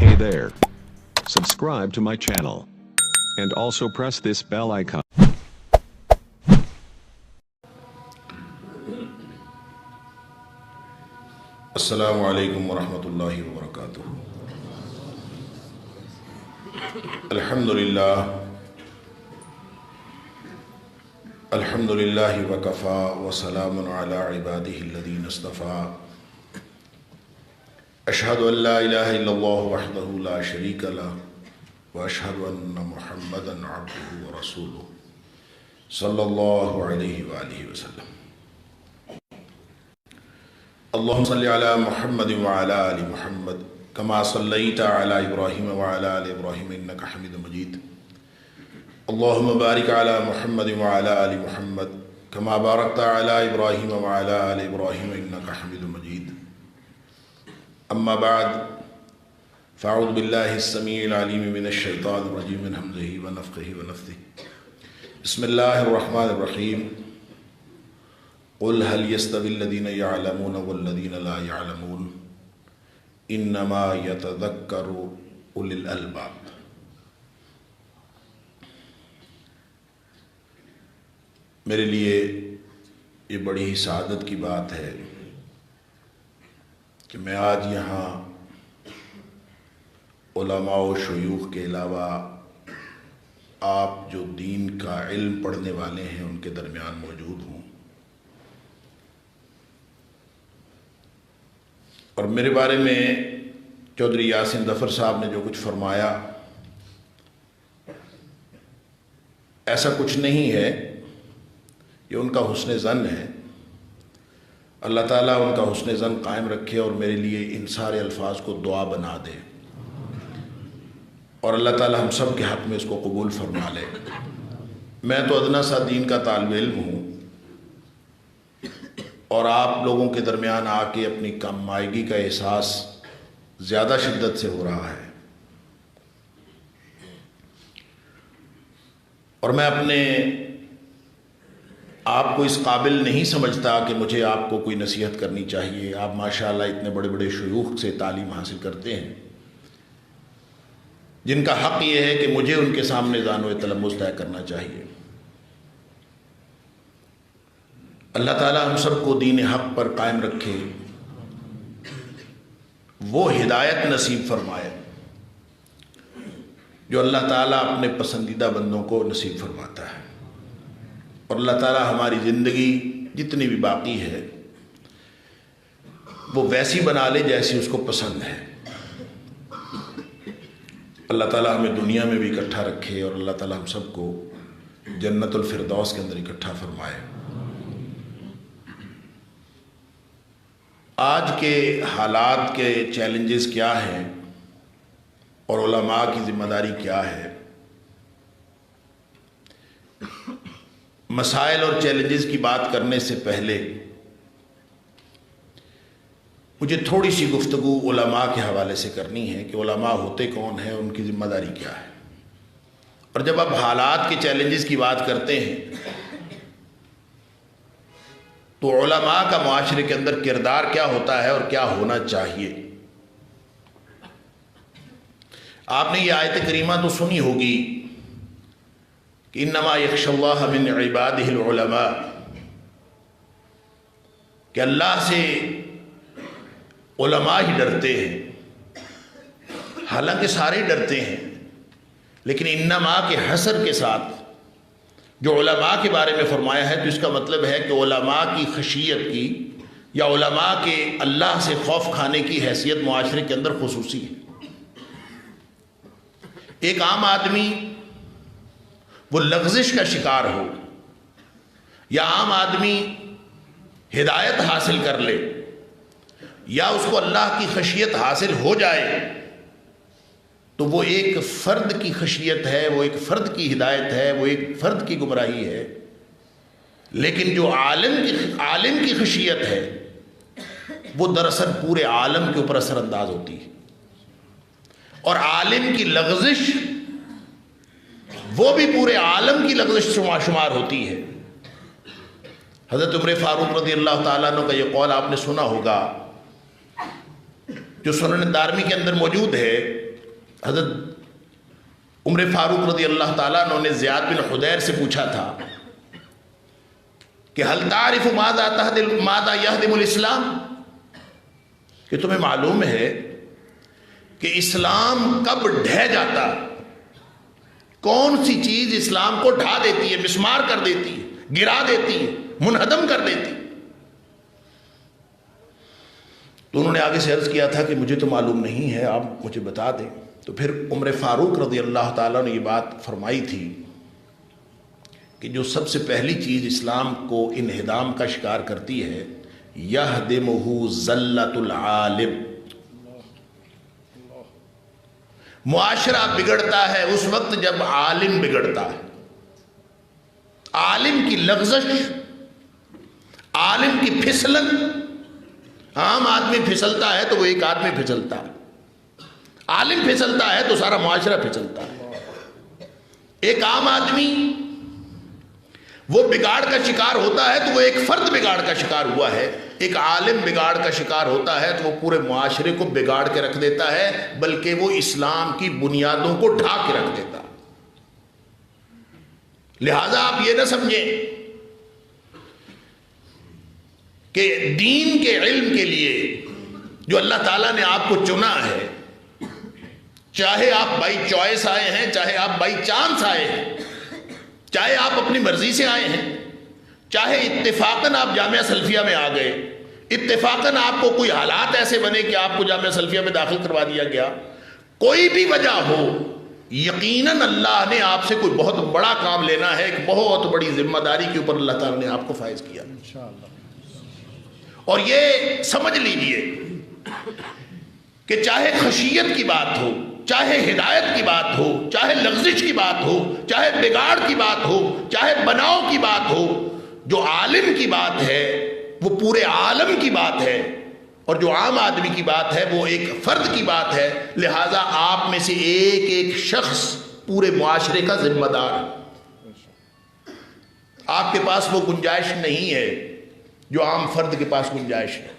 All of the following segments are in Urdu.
Hey there. Subscribe to my channel. And also press this bell icon. السلام علیکم ورحمۃ اللہ وبرکاتہ۔ الحمدللہ وکفا وسلام علی عبادہ الذین اصطفیٰ۔ اشہد ان لا الہ الا اللہ وحدہ لا شریک لہ واشہد ان محمدا عبدہ ورسولہ صلی اللہ علیہ وآلہ وسلم۔ اللہم صلی علی محمد وعلی آل محمد کما صلیت علی ابراہیم وعلی آل ابراہیم انکا حمید مجید۔ اللہم بارک علی محمد وعلی آل محمد کما بارکت علی ابراہیم وعلی آل ابراہیم انکا حمید مجید۔ اما بعد فاعوذ باللہ السمیع العلیم من الشیطان الرجیم من ہمزہ ونفخہ ونفثہ۔ بسم اللہ الرحمن الرحیم۔ قل هل يستوي الذين يعلمون والذين لا يعلمون انما يتذكر اولي الالباب۔ میرے لیے یہ بڑی ہی سعادت کی بات ہے کہ میں آج یہاں علماء و شیوخ کے علاوہ آپ جو دین کا علم پڑھنے والے ہیں ان کے درمیان موجود ہوں، اور میرے بارے میں چودھری یاسین ظفر صاحب نے جو کچھ فرمایا ایسا کچھ نہیں ہے، یہ ان کا حسن ظن ہے۔ اللہ تعالیٰ ان کا حسن ظن قائم رکھے اور میرے لیے ان سارے الفاظ کو دعا بنا دے، اور اللہ تعالیٰ ہم سب کے حق میں اس کو قبول فرما لے۔ میں تو ادنا سا دین کا طالب علم ہوں، اور آپ لوگوں کے درمیان آ کے اپنی کم مائگی کا احساس زیادہ شدت سے ہو رہا ہے، اور میں اپنے آپ کو اس قابل نہیں سمجھتا کہ مجھے آپ کو کوئی نصیحت کرنی چاہیے۔ آپ ماشاءاللہ اتنے بڑے بڑے شیوخ سے تعلیم حاصل کرتے ہیں جن کا حق یہ ہے کہ مجھے ان کے سامنے ذانو تلمس طے کرنا چاہیے۔ اللہ تعالیٰ ہم سب کو دین حق پر قائم رکھے، وہ ہدایت نصیب فرمائے جو اللہ تعالیٰ اپنے پسندیدہ بندوں کو نصیب فرماتا ہے، اور اللہ تعالیٰ ہماری زندگی جتنی بھی باقی ہے وہ ویسی بنا لے جیسی اس کو پسند ہے۔ اللہ تعالیٰ ہمیں دنیا میں بھی اکٹھا رکھے، اور اللہ تعالیٰ ہم سب کو جنت الفردوس کے اندر اکٹھا فرمائے۔ آج کے حالات کے چیلنجز کیا ہیں اور علماء کی ذمہ داری کیا ہے؟ مسائل اور چیلنجز کی بات کرنے سے پہلے مجھے تھوڑی سی گفتگو علماء کے حوالے سے کرنی ہے کہ علماء ہوتے کون ہیں، ان کی ذمہ داری کیا ہے۔ اور جب آپ حالات کے چیلنجز کی بات کرتے ہیں تو علماء کا معاشرے کے اندر کردار کیا ہوتا ہے اور کیا ہونا چاہیے؟ آپ نے یہ آیت کریمہ تو سنی ہوگی کہ انما یخشی اللہ من عبادہ العلماء، کہ اللہ سے علماء ہی ڈرتے ہیں۔ حالانکہ سارے ڈرتے ہیں، لیکن انما کے حصر کے ساتھ جو علماء کے بارے میں فرمایا ہے تو اس کا مطلب ہے کہ علماء کی خشیت کی یا علماء کے اللہ سے خوف کھانے کی حیثیت معاشرے کے اندر خصوصی ہے۔ ایک عام آدمی وہ لغزش کا شکار ہو یا عام آدمی ہدایت حاصل کر لے یا اس کو اللہ کی خشیت حاصل ہو جائے تو وہ ایک فرد کی خشیت ہے، وہ ایک فرد کی ہدایت ہے، وہ ایک فرد کی گمراہی ہے۔ لیکن جو عالم کی خشیت ہے وہ دراصل پورے عالم کے اوپر اثر انداز ہوتی ہے، اور عالم کی لغزش وہ بھی پورے عالم کی لغزش شمار ہوتی ہے۔ حضرت عمر فاروق رضی اللہ تعالیٰ عنہ کا یہ قول آپ نے سنا ہوگا جو سنن دارمی کے اندر موجود ہے حضرت عمر فاروق رضی اللہ تعالیٰ عنہ نے زیاد بن حدیر سے پوچھا تھا کہ هل تعرف ماذا يهدم الاسلام، کہ تمہیں معلوم ہے کہ اسلام کب ڈھہ جاتا، کون سی چیز اسلام کو ڈھا دیتی ہے، مسمار کر دیتی ہے، گرا دیتی ہے، منہدم کر دیتی ہے؟ تو انہوں نے آگے سے عرض کیا تھا کہ مجھے تو معلوم نہیں ہے، آپ مجھے بتا دیں۔ تو پھر عمر فاروق رضی اللہ تعالیٰ نے یہ بات فرمائی تھی کہ جو سب سے پہلی چیز اسلام کو انہدام کا شکار کرتی ہے، یہدمہ ذلۃ العالم، معاشرہ بگڑتا ہے اس وقت جب عالم بگڑتا ہے، عالم کی لغزش، عالم کی پھسلن۔ عام آدمی پھسلتا ہے تو وہ ایک آدمی پھسلتا ہے، عالم پھسلتا ہے تو سارا معاشرہ پھسلتا ہے۔ ایک عام آدمی وہ بگاڑ کا شکار ہوتا ہے تو وہ ایک فرد بگاڑ کا شکار ہوا ہے، ایک عالم بگاڑ کا شکار ہوتا ہے تو وہ پورے معاشرے کو بگاڑ کے رکھ دیتا ہے، بلکہ وہ اسلام کی بنیادوں کو ڈھا کے رکھ دیتا ہے۔ لہذا آپ یہ نہ سمجھیں کہ دین کے علم کے لیے جو اللہ تعالیٰ نے آپ کو چنا ہے، چاہے آپ بائی چوائس آئے ہیں، چاہے آپ بائی چانس آئے ہیں، چاہے آپ اپنی مرضی سے آئے ہیں، چاہے اتفاقاً آپ جامعہ سلفیہ میں آ گئے، اتفاقاً آپ کو کوئی حالات ایسے بنے کہ آپ کو جامعہ سلفیہ میں داخل کروا دیا گیا، کوئی بھی وجہ ہو، یقیناً اللہ نے آپ سے کوئی بہت بڑا کام لینا ہے، ایک بہت بڑی ذمہ داری کے اوپر اللہ تعالیٰ نے آپ کو فائز کیا۔ اور یہ سمجھ لیجئے کہ چاہے خشیت کی بات ہو، چاہے ہدایت کی بات ہو، چاہے لغزش کی بات ہو، چاہے بگاڑ کی بات ہو، چاہے بناؤ کی بات ہو، جو عالم کی بات ہے وہ پورے عالم کی بات ہے، اور جو عام آدمی کی بات ہے وہ ایک فرد کی بات ہے۔ لہٰذا آپ میں سے ایک ایک شخص پورے معاشرے کا ذمہ دار ہے۔ آپ کے پاس وہ گنجائش نہیں ہے جو عام فرد کے پاس گنجائش ہے۔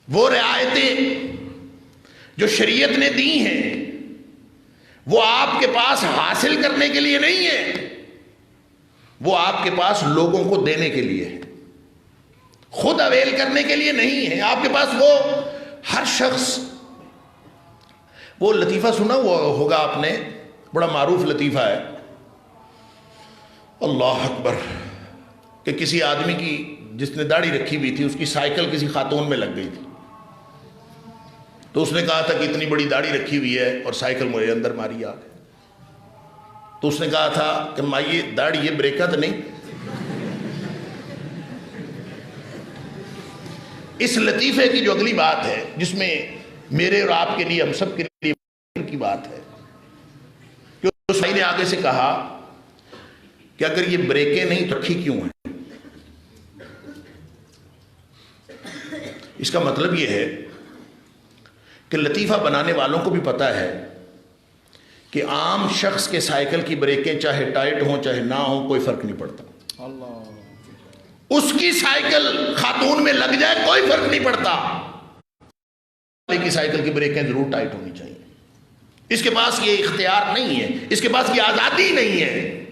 وہ رعایتیں جو شریعت نے دی ہیں وہ آپ کے پاس حاصل کرنے کے لیے نہیں ہے، وہ آپ کے پاس لوگوں کو دینے کے لیے ہے، خود اویل کرنے کے لیے نہیں ہے۔ آپ کے پاس وہ ہر شخص، وہ لطیفہ سنا وہ ہوگا آپ نے، بڑا معروف لطیفہ ہے، اللہ اکبر، کہ کسی آدمی کی جس نے داڑھی رکھی ہوئی تھی اس کی سائیکل کسی خاتون میں لگ گئی تھی، تو اس نے کہا تھا کہ اتنی بڑی داڑھی رکھی ہوئی ہے اور سائیکل مجھے اندر ماری آ گئی۔ تو اس نے کہا تھا کہ مائی داڑھی یہ بریکا تو نہیں؟ اس لطیفے کی جو اگلی بات ہے جس میں میرے اور آپ کے لیے، ہم سب کے لیے کی بات ہے، کہ اس بھائی نے آگے سے کہا کہ اگر یہ بریکیں نہیں تو رکھی کیوں ہیں؟ اس کا مطلب یہ ہے کہ لطیفہ بنانے والوں کو بھی پتہ ہے کہ عام شخص کے سائیکل کی بریکیں چاہے ٹائٹ ہوں چاہے نہ ہوں کوئی فرق نہیں پڑتا، اس کی سائیکل خاتون میں لگ جائے کوئی فرق نہیں پڑتا، کی سائیکل کی بریکیں ضرور ٹائٹ ہونی چاہیے۔ اس کے پاس یہ اختیار نہیں ہے، اس کے پاس یہ آزادی نہیں ہے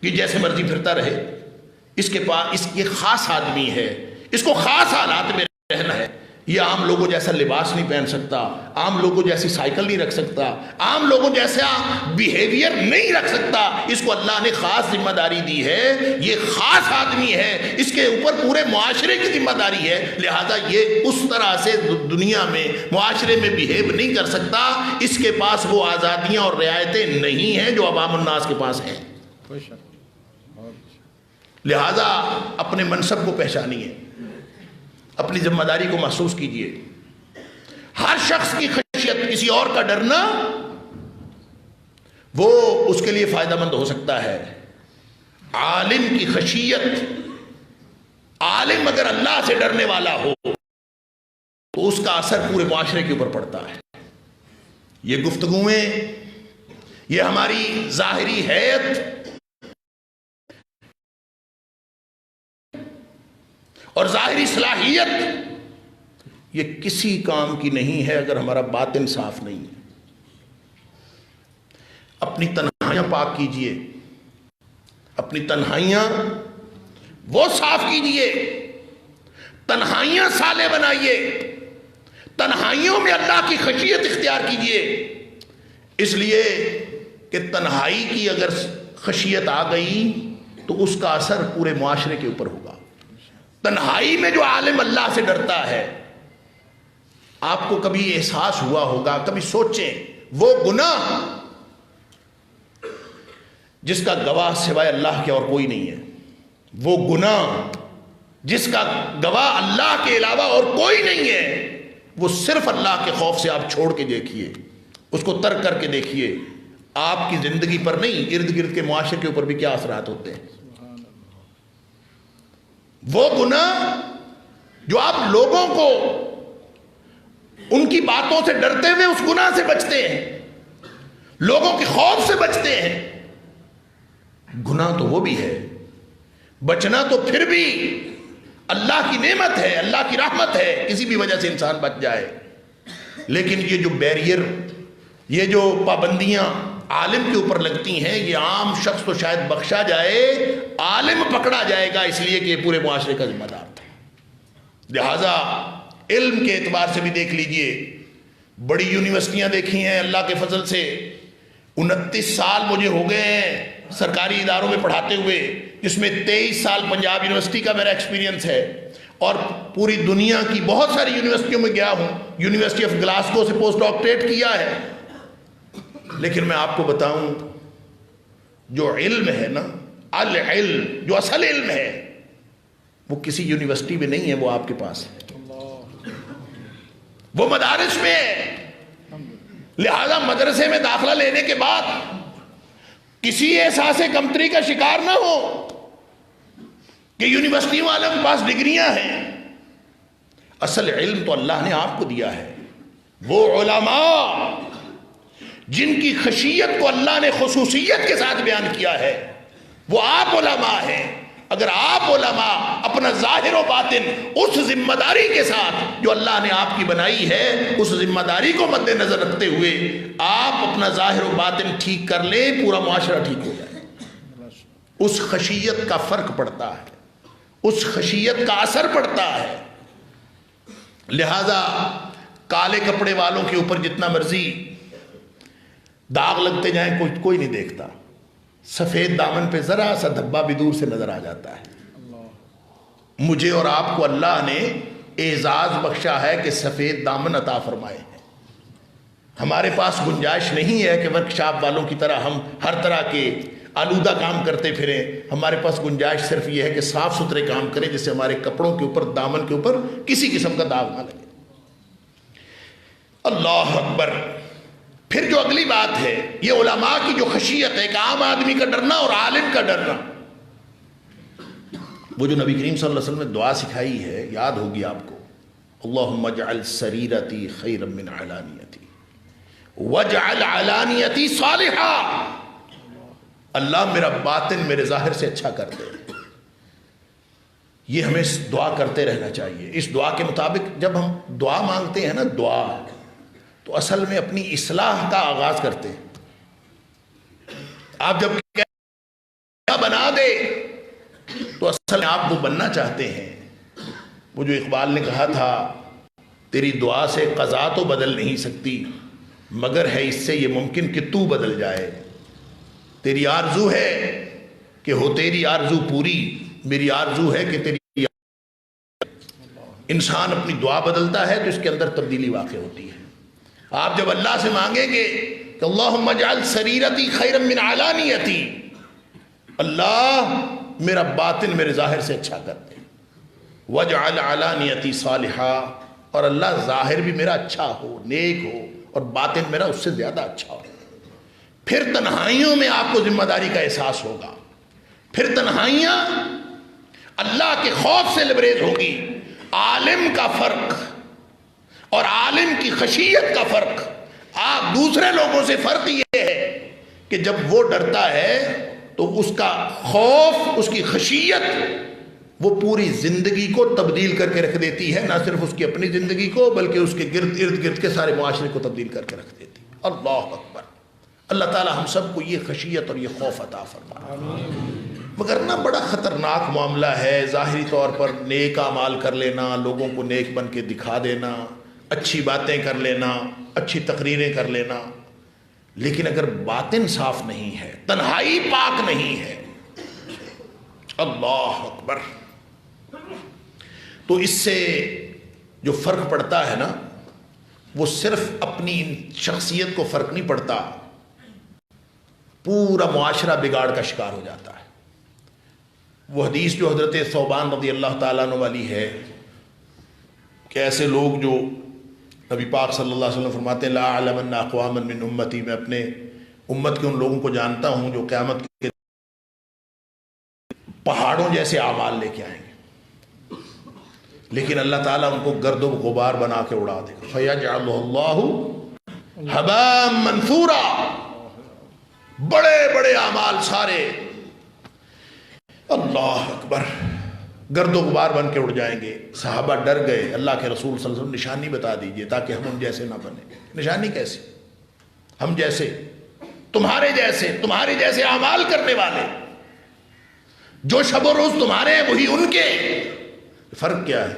کہ جیسے مرضی پھرتا رہے۔ اس کے پاس یہ خاص آدمی ہے، اس کو خاص حالات میں رہنا ہے، یہ عام لوگوں جیسا لباس نہیں پہن سکتا، عام لوگوں جیسی سائیکل نہیں رکھ سکتا، عام لوگوں جیسا بیہیویئر نہیں رکھ سکتا۔ اس کو اللہ نے خاص ذمہ داری دی ہے، یہ خاص آدمی ہے، اس کے اوپر پورے معاشرے کی ذمہ داری ہے، لہذا یہ اس طرح سے دنیا میں معاشرے میں بیہیو نہیں کر سکتا۔ اس کے پاس وہ آزادیاں اور رعایتیں نہیں ہیں جو عوام الناس کے پاس ہیں۔ لہذا اپنے منصب کو پہچانیے، اپنی ذمہ داری کو محسوس کیجئے۔ ہر شخص کی خشیت، کسی اور کا ڈرنا، وہ اس کے لیے فائدہ مند ہو سکتا ہے۔ عالم کی خشیت، عالم اگر اللہ سے ڈرنے والا ہو تو اس کا اثر پورے معاشرے کے اوپر پڑتا ہے۔ یہ گفتگویں، یہ ہماری ظاہری حیت اور ظاہری صلاحیت یہ کسی کام کی نہیں ہے اگر ہمارا باطن صاف نہیں ہے۔ اپنی تنہائیاں پاک کیجئے، اپنی تنہائیاں وہ صاف کیجئے، تنہائیاں صالح بنائیے، تنہائیوں میں اللہ کی خشیت اختیار کیجئے، اس لیے کہ تنہائی کی اگر خشیت آ گئی تو اس کا اثر پورے معاشرے کے اوپر ہوگا۔ تنہائی میں جو عالم اللہ سے ڈرتا ہے، آپ کو کبھی احساس ہوا ہوگا، کبھی سوچیں، وہ گناہ جس کا گواہ سوائے اللہ کے اور کوئی نہیں ہے، وہ گناہ جس کا گواہ اللہ کے علاوہ اور کوئی نہیں ہے، وہ صرف اللہ کے خوف سے آپ چھوڑ کے دیکھیے، اس کو ترک کر کے دیکھیے، آپ کی زندگی پر نہیں، ارد گرد کے معاشرے کے اوپر بھی کیا اثرات ہوتے ہیں۔ وہ گناہ جو آپ لوگوں کو ان کی باتوں سے ڈرتے ہوئے اس گناہ سے بچتے ہیں، لوگوں کے خوف سے بچتے ہیں، گناہ تو وہ بھی ہے، بچنا تو پھر بھی اللہ کی نعمت ہے، اللہ کی رحمت ہے، کسی بھی وجہ سے انسان بچ جائے، لیکن یہ جو بیریئر، یہ جو پابندیاں عالم کے اوپر لگتی ہیں، یہ عام شخص تو شاید بخشا جائے، عالم پکڑا جائے گا، اس لیے کہ یہ پورے معاشرے کا ذمہ دار تھا۔ لہذا علم کے اعتبار سے بھی دیکھ لیجئے، بڑی یونیورسٹیاں دیکھی ہیں اللہ کے فضل سے، 29 سال مجھے ہو گئے ہیں سرکاری اداروں میں پڑھاتے ہوئے، جس میں 23 سال پنجاب یونیورسٹی کا میرا ایکسپیرینس ہے، اور پوری دنیا کی بہت ساری یونیورسٹیوں میں گیا ہوں، یونیورسٹی آف گلاسگو سے پوسٹ ڈاکٹریٹ کیا ہے، لیکن میں آپ کو بتاؤں، جو علم ہے نا، العلم، جو اصل علم ہے، وہ کسی یونیورسٹی میں نہیں ہے، وہ آپ کے پاس ہے، وہ مدارس میں ہے۔ لہذا مدرسے میں داخلہ لینے کے بعد کسی احساس کمتری کا شکار نہ ہو کہ یونیورسٹی والوں کے پاس ڈگریاں ہیں، اصل علم تو اللہ نے آپ کو دیا ہے۔ وہ علماء جن کی خشیت کو اللہ نے خصوصیت کے ساتھ بیان کیا ہے، وہ آپ علماء ہیں۔ اگر آپ علماء اپنا ظاہر و باطن اس ذمہ داری کے ساتھ جو اللہ نے آپ کی بنائی ہے، اس ذمہ داری کو مد نظر رکھتے ہوئے آپ اپنا ظاہر و باطن ٹھیک کر لیں، پورا معاشرہ ٹھیک ہو جائے۔ اس خشیت کا فرق پڑتا ہے، اس خشیت کا اثر پڑتا ہے۔ لہذا کالے کپڑے والوں کے اوپر جتنا مرضی داغ لگتے جائیں، کوئی نہیں دیکھتا، سفید دامن پہ ذرا سا دھبا بھی دور سے نظر آ جاتا ہے۔ مجھے اور آپ کو اللہ نے اعزاز بخشا ہے کہ سفید دامن عطا فرمائے ہیں۔ ہمارے پاس گنجائش نہیں ہے کہ ورکشاپ والوں کی طرح ہم ہر طرح کے آلودہ کام کرتے پھریں، ہمارے پاس گنجائش صرف یہ ہے کہ صاف ستھرے کام کریں، جس سے ہمارے کپڑوں کے اوپر، دامن کے اوپر کسی قسم کا داغ نہ لگے۔ اللہ اکبر۔ پھر جو اگلی بات ہے، یہ علماء کی جو خشیت ہے، کہ عام آدمی کا ڈرنا اور عالم کا ڈرنا، وہ جو نبی کریم صلی اللہ علیہ وسلم نے دعا سکھائی ہے، یاد ہوگی آپ کو، اللہم اجعل سریرتی خیرا من علانیتی واجعل علانیتی صالحا، اللہ میرا باطن میرے ظاہر سے اچھا کر دے۔ یہ ہمیں دعا کرتے رہنا چاہیے۔ اس دعا کے مطابق جب ہم دعا مانگتے ہیں نا، دعا تو اصل میں اپنی اصلاح کا آغاز کرتے ہیں۔ آپ جب کیا بنا دے تو اصل میں آپ وہ بننا چاہتے ہیں۔ وہ جو اقبال نے کہا تھا، تیری دعا سے قضا تو بدل نہیں سکتی، مگر ہے اس سے یہ ممکن کہ تو بدل جائے۔ تیری آرزو ہے کہ ہو تیری آرزو پوری، میری آرزو ہے کہ تیری انسان اپنی دعا بدلتا ہے تو اس کے اندر تبدیلی واقع ہوتی ہے۔ آپ جب اللہ سے مانگیں گے کہ اللہم اجعل سریرتی خیرا من علانیتی، اللہ میرا باطن میرے ظاہر سے اچھا کر دے، واجعل علانیتی صالحا، اور اللہ ظاہر بھی میرا اچھا ہو، نیک ہو، اور باطن میرا اس سے زیادہ اچھا ہو۔ پھر تنہائیوں میں آپ کو ذمہ داری کا احساس ہوگا، پھر تنہائیاں اللہ کے خوف سے لبریز ہوگی۔ عالم کا فرق اور عالم کی خشیت کا فرق، آپ دوسرے لوگوں سے فرق یہ ہے کہ جب وہ ڈرتا ہے تو اس کا خوف، اس کی خشیت، وہ پوری زندگی کو تبدیل کر کے رکھ دیتی ہے، نہ صرف اس کی اپنی زندگی کو بلکہ اس کے ارد گرد کے سارے معاشرے کو تبدیل کر کے رکھ دیتی ہے۔ اللہ اکبر۔ اللہ تعالی ہم سب کو یہ خشیت اور یہ خوف عطا فرمائے۔ مگر نہ بڑا خطرناک معاملہ ہے، ظاہری طور پر نیک اعمال کر لینا، لوگوں کو نیک بن کے دکھا دینا، اچھی باتیں کر لینا، اچھی تقریریں کر لینا، لیکن اگر باطن صاف نہیں ہے، تنہائی پاک نہیں ہے، اللہ اکبر، تو اس سے جو فرق پڑتا ہے نا، وہ صرف اپنی شخصیت کو فرق نہیں پڑتا، پورا معاشرہ بگاڑ کا شکار ہو جاتا ہے۔ وہ حدیث جو حضرت ثوبان رضی اللہ تعالیٰ عنہ والی ہے کہ ایسے لوگ جو نبی پاک صلی اللہ علیہ وسلم فرماتے ہیں لا اعلمن اقواما من امتی، میں اپنے امت کے ان لوگوں کو جانتا ہوں جو قیامت کے پہاڑوں جیسے اعمال لے کے آئیں گے، لیکن اللہ تعالیٰ ان کو گرد و غبار بنا کے اڑا دے گا، فَيَجْعَلُهُ اللَّهُ هَبَاءً مَنْثُورًا، بڑے بڑے اعمال سارے اللہ اکبر گرد و غبار بن کے اڑ جائیں گے۔ صحابہ ڈر گئے، اللہ کے رسول صلی اللہ علیہ وسلم نشانی بتا دیجئے تاکہ ہم ان جیسے نہ بنیں۔ نشانی کیسی؟ ہم جیسے، تمہارے جیسے اعمال کرنے والے، جو شب و روز تمہارے ہیں وہی ان کے۔ فرق کیا ہے؟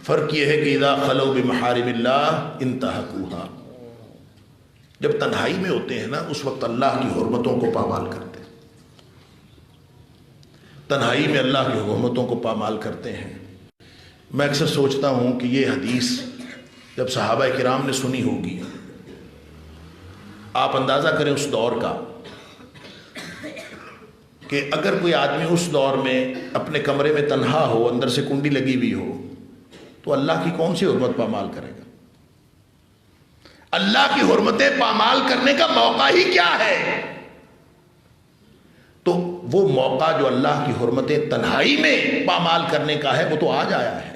فرق یہ ہے کہ اذا خلوا بمحارم اللہ انتہکوها، جب تنہائی میں ہوتے ہیں نا اس وقت اللہ کی حرمتوں کو پامال کرتے ہیں، تنہائی میں اللہ کی حرمتوں کو پامال کرتے ہیں۔ میں اکثر سوچتا ہوں کہ یہ حدیث جب صحابہ کرام نے سنی ہوگی، آپ اندازہ کریں اس دور کا کہ اگر کوئی آدمی اس دور میں اپنے کمرے میں تنہا ہو، اندر سے کنڈی لگی ہوئی ہو، تو اللہ کی کون سی حرمت پامال کرے گا؟ اللہ کی حرمتیں پامال کرنے کا موقع ہی کیا ہے؟ تو وہ موقع جو اللہ کی حرمتیں تنہائی میں پامال کرنے کا ہے وہ تو آج آیا ہے۔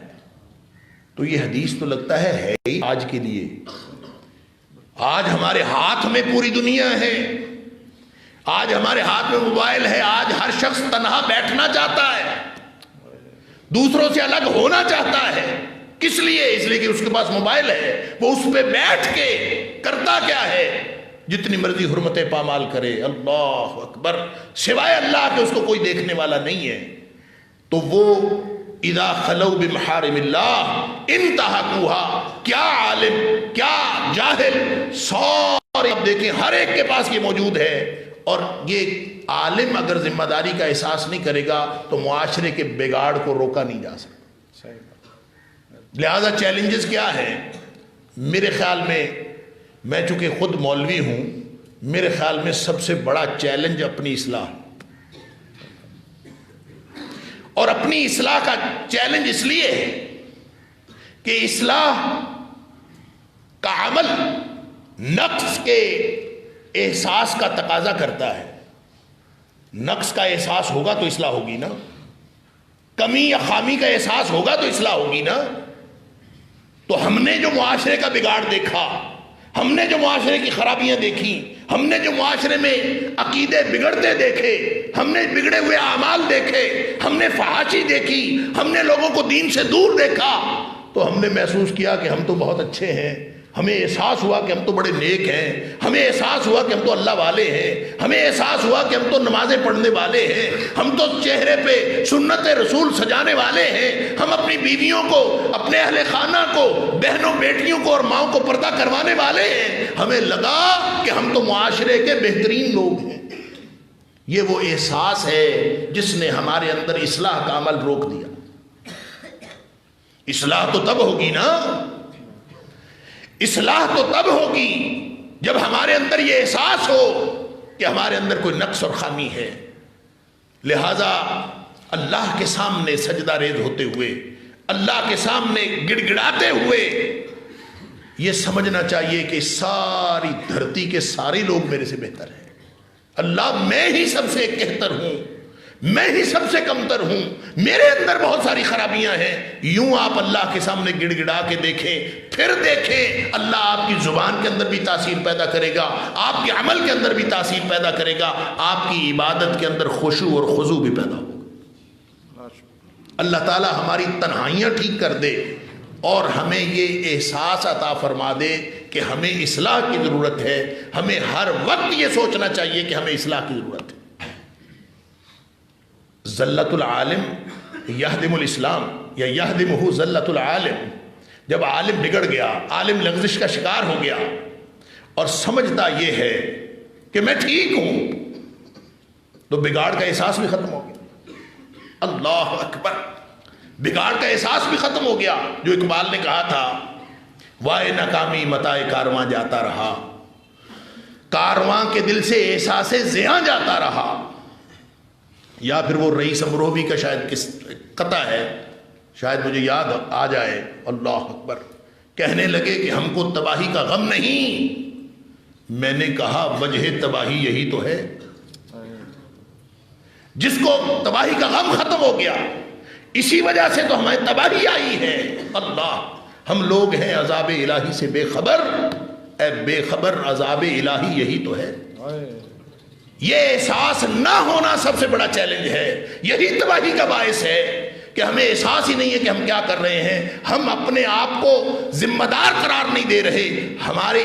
تو یہ حدیث تو لگتا ہے ہی آج کے لیے۔ آج ہمارے ہاتھ میں پوری دنیا ہے، آج ہمارے ہاتھ میں موبائل ہے، آج ہر شخص تنہا بیٹھنا چاہتا ہے، دوسروں سے الگ ہونا چاہتا ہے۔ کس لیے؟ اس لیے کہ اس کے پاس موبائل ہے، وہ اس پہ بیٹھ کے کرتا کیا ہے؟ جتنی مرضی حرمتیں پامال کرے، اللہ اکبر، سوائے اللہ کے اس کو کوئی دیکھنے والا نہیں ہے۔ تو وہ اذا خلوا بمحارم اللہ انتہکوها، کیا عالم کیا جاہل، سارے اب دیکھیں ہر ایک کے پاس یہ موجود ہے، اور یہ عالم اگر ذمہ داری کا احساس نہیں کرے گا تو معاشرے کے بگاڑ کو روکا نہیں جا سکتا۔ لہذا چیلنجز کیا ہیں؟ میرے خیال میں چونکہ خود مولوی ہوں، میرے خیال میں سب سے بڑا چیلنج اپنی اصلاح، اور اپنی اصلاح کا چیلنج اس لیے ہے کہ اصلاح کا عمل نقص کے احساس کا تقاضا کرتا ہے۔ نقص کا احساس ہوگا تو اصلاح ہوگی نا، کمی یا خامی کا احساس ہوگا تو اصلاح ہوگی نا۔ تو ہم نے جو معاشرے کا بگاڑ دیکھا، ہم نے جو معاشرے کی خرابیاں دیکھی، ہم نے جو معاشرے میں عقیدے بگڑتے دیکھے، ہم نے بگڑے ہوئے اعمال دیکھے، ہم نے فحاشی دیکھی، ہم نے لوگوں کو دین سے دور دیکھا، تو ہم نے محسوس کیا کہ ہم تو بہت اچھے ہیں۔ ہمیں احساس ہوا کہ ہم تو بڑے نیک ہیں، ہمیں احساس ہوا کہ ہم تو اللہ والے ہیں، ہمیں احساس ہوا کہ ہم تو نمازیں پڑھنے والے ہیں، ہم تو چہرے پہ سنت رسول سجانے والے ہیں، ہم اپنی بیویوں کو، اپنے اہل خانہ کو، بہنوں بیٹیوں کو اور ماؤں کو پردہ کروانے والے ہیں۔ ہمیں لگا کہ ہم تو معاشرے کے بہترین لوگ ہیں۔ یہ وہ احساس ہے جس نے ہمارے اندر اصلاح کا عمل روک دیا۔ اصلاح تو تب ہوگی نا، اصلاح تو تب ہوگی جب ہمارے اندر یہ احساس ہو کہ ہمارے اندر کوئی نقص اور خامی ہے۔ لہذا اللہ کے سامنے سجدہ ریز ہوتے ہوئے، اللہ کے سامنے گڑ گڑاتے ہوئے یہ سمجھنا چاہیے کہ ساری دھرتی کے سارے لوگ میرے سے بہتر ہیں۔ اللہ میں ہی سب سے کہتر ہوں، میں ہی سب سے کمتر ہوں، میرے اندر بہت ساری خرابیاں ہیں۔ یوں آپ اللہ کے سامنے گڑ گڑا کے دیکھیں، پھر دیکھیں اللہ آپ کی زبان کے اندر بھی تاثیر پیدا کرے گا، آپ کے عمل کے اندر بھی تاثیر پیدا کرے گا، آپ کی عبادت کے اندر خشوع اور خضوع بھی پیدا ہوگا۔ اللہ تعالی ہماری تنہائیاں ٹھیک کر دے، اور ہمیں یہ احساس عطا فرما دے کہ ہمیں اصلاح کی ضرورت ہے. ہمیں ہر وقت یہ سوچنا چاہیے کہ ہمیں اصلاح کی ضرورت ہے. ذلت العالم یہدم الاسلام یا یہدمہ ذلت العالم. جب عالم بگڑ گیا، عالم لغزش کا شکار ہو گیا اور سمجھتا یہ ہے کہ میں ٹھیک ہوں، تو بگاڑ کا احساس بھی ختم ہو گیا. اللہ اکبر، بگاڑ کا احساس بھی ختم ہو گیا. جو اقبال نے کہا تھا، وائے ناکامی متائے کارواں جاتا رہا، کارواں کے دل سے احساس زیاں جاتا رہا. یا پھر وہ رئیس امروہوی کا شاید قطع ہے، شاید مجھے یاد آ جائے. اللہ اکبر، کہنے لگے کہ ہم کو تباہی کا غم نہیں. میں نے کہا وجہ تباہی یہی تو ہے. جس کو تباہی کا غم ختم ہو گیا، اسی وجہ سے تو ہمیں تباہی آئی ہے. اللہ، ہم لوگ ہیں عذاب الہی سے بے خبر. اے بے خبر، عذاب الہی یہی تو ہے. یہ احساس نہ ہونا سب سے بڑا چیلنج ہے. یہی تباہی کا باعث ہے کہ ہمیں احساس ہی نہیں ہے کہ ہم کیا کر رہے ہیں. ہم اپنے آپ کو ذمہ دار قرار نہیں دے رہے،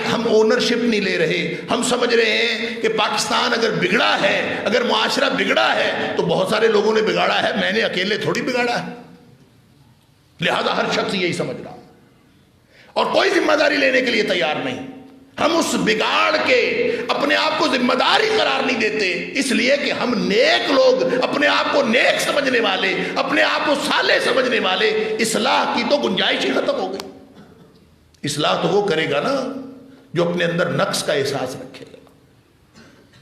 ہم اونرشپ نہیں لے رہے. ہم سمجھ رہے ہیں کہ پاکستان اگر بگڑا ہے، اگر معاشرہ بگڑا ہے تو بہت سارے لوگوں نے بگاڑا ہے، میں نے اکیلے تھوڑی بگاڑا ہے. لہذا ہر شخص یہی سمجھ رہا اور کوئی ذمہ داری لینے کے لیے تیار نہیں. ہم اس بگاڑ کے اپنے آپ کو ذمہ داری قرار نہیں دیتے، اس لیے کہ ہم نیک لوگ، اپنے آپ کو نیک سمجھنے والے، اپنے آپ کو صالح سمجھنے والے. اصلاح کی تو گنجائش ہی ختم ہو گئی. اصلاح تو وہ کرے گا نا جو اپنے اندر نقص کا احساس رکھے گا.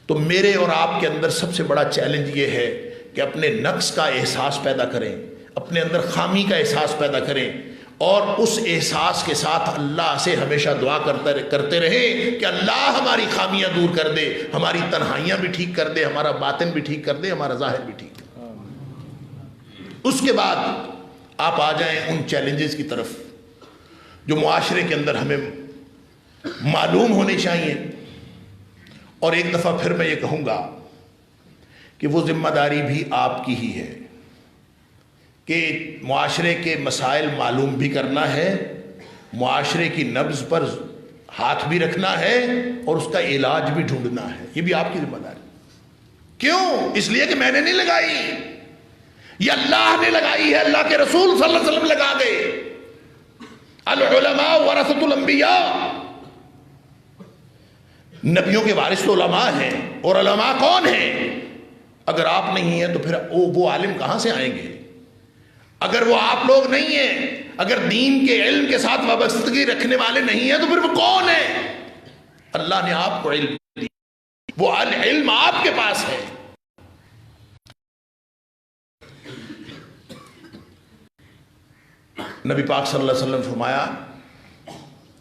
تو میرے اور آپ کے اندر سب سے بڑا چیلنج یہ ہے کہ اپنے نقص کا احساس پیدا کریں، اپنے اندر خامی کا احساس پیدا کریں، اور اس احساس کے ساتھ اللہ سے ہمیشہ دعا کرتے رہیں کہ اللہ ہماری خامیاں دور کر دے، ہماری تنہائیاں بھی ٹھیک کر دے، ہمارا باطن بھی ٹھیک کر دے، ہمارا ظاہر بھی ٹھیک کر دے. اس کے بعد آپ آ جائیں ان چیلنجز کی طرف جو معاشرے کے اندر ہمیں معلوم ہونے چاہیے. اور ایک دفعہ پھر میں یہ کہوں گا کہ وہ ذمہ داری بھی آپ کی ہی ہے کہ معاشرے کے مسائل معلوم بھی کرنا ہے، معاشرے کی نبض پر ہاتھ بھی رکھنا ہے، اور اس کا علاج بھی ڈھونڈنا ہے. یہ بھی آپ کی ذمہ داری. کیوں؟ اس لیے کہ میں نے نہیں لگائی، یہ اللہ نے لگائی ہے. اللہ کے رسول صلی اللہ علیہ وسلم لگا گئے. العلماء ورثۃ الانبیاء، نبیوں کے وارث تو علماء ہیں. اور علماء کون ہیں؟ اگر آپ نہیں ہیں تو پھر وہ عالم کہاں سے آئیں گے؟ اگر وہ آپ لوگ نہیں ہیں، اگر دین کے علم کے ساتھ وابستگی رکھنے والے نہیں ہیں، تو پھر وہ کون ہے؟ اللہ نے آپ کو علم دی، وہ علم آپ کے پاس ہے. نبی پاک صلی اللہ علیہ وسلم فرمایا،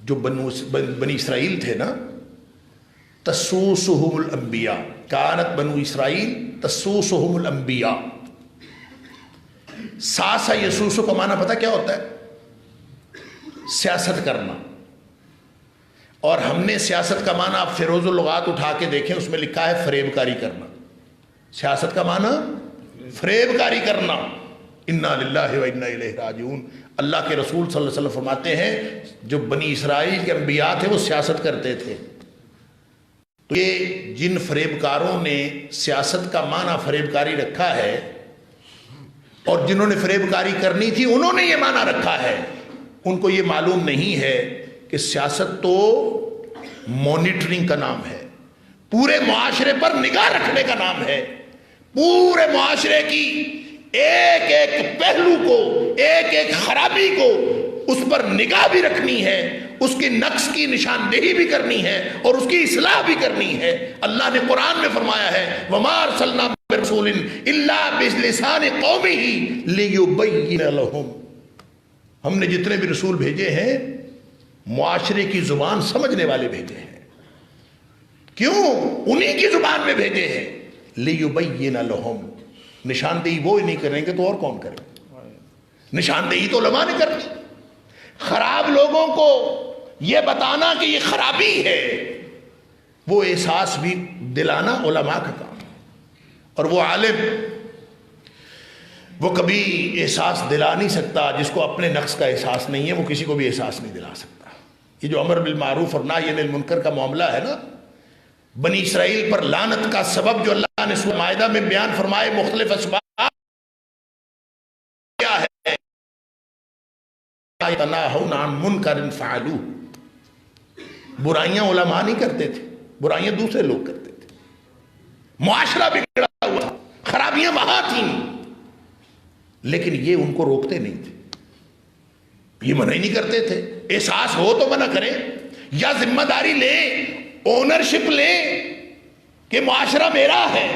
جو بنی اسرائیل تھے نا، تسوسہم الانبیاء، کانت بنو اسرائیل تسوسہم الانبیاء. ساسا یسوسو کا معنی پتہ کیا ہوتا ہے؟ سیاست کرنا. اور ہم نے سیاست کا معنی، آپ فیروز اللغات اٹھا کے دیکھیں، اس میں لکھا ہے فریب کاری کرنا. سیاست کا معنی فریب کاری کرنا. انا للہ و انا الیہ راجعون. اللہ کے رسول صلی اللہ علیہ وسلم فرماتے ہیں جو بنی اسرائیل کے انبیاء تھے وہ سیاست کرتے تھے. تو یہ جن فریب کاروں نے سیاست کا معنی فریب کاری رکھا ہے، اور جنہوں نے فریب کاری کرنی تھی انہوں نے یہ معنی رکھا ہے، ان کو یہ معلوم نہیں ہے کہ سیاست تو مانیٹرنگ کا نام ہے، پورے معاشرے پر نگاہ رکھنے کا نام ہے. پورے معاشرے کی ایک ایک پہلو کو، ایک ایک خرابی کو، اس پر نگاہ بھی رکھنی ہے، اس کے نقص کی نشاندہی بھی کرنی ہے، اور اس کی اصلاح بھی کرنی ہے. اللہ نے قرآن میں فرمایا ہے وَمَا أَرْسَلْنَا مِن رَّسُولٍ إِلَّا بِلِسَانِ قَوْمِهِ لِيُبَيِّنَ لَهُمْ. ہم نے جتنے بھی رسول بھیجے ہیں معاشرے کی زبان سمجھنے والے بھیجے ہیں. کیوں؟ انہی کی زبان میں بھیجے ہیں. لِيُبَيِّنَ لَهُمْ. نشاندہی وہ ہی نہیں کریں گے تو اور کون کرے؟ نشاندہی تو علماء نے کرنی. خراب لوگوں کو یہ بتانا کہ یہ خرابی ہے، وہ احساس بھی دلانا علماء کا کام. اور وہ عالم وہ کبھی احساس دلا نہیں سکتا جس کو اپنے نقص کا احساس نہیں ہے، وہ کسی کو بھی احساس نہیں دلا سکتا۔ یہ جو امر بالمعروف اور نہی عن المنکر کا معاملہ ہے نا، بنی اسرائیل پر لعنت کا سبب جو اللہ نے سورہ مائدہ میں بیان فرمائے مختلف اسباب کیا ہے، يتناهون عن منکر فعلوه، برائیاں علماء نہیں کرتے تھے، برائیاں دوسرے لوگ کرتے تھے، معاشرہ بگڑا ہوا، خرابیاں وہاں تھیں، لیکن یہ ان کو روکتے نہیں تھے، یہ منع ہی نہیں کرتے تھے۔ احساس ہو تو منع کریں، یا ذمہ داری لیں، اونرشپ لیں کہ معاشرہ میرا ہے،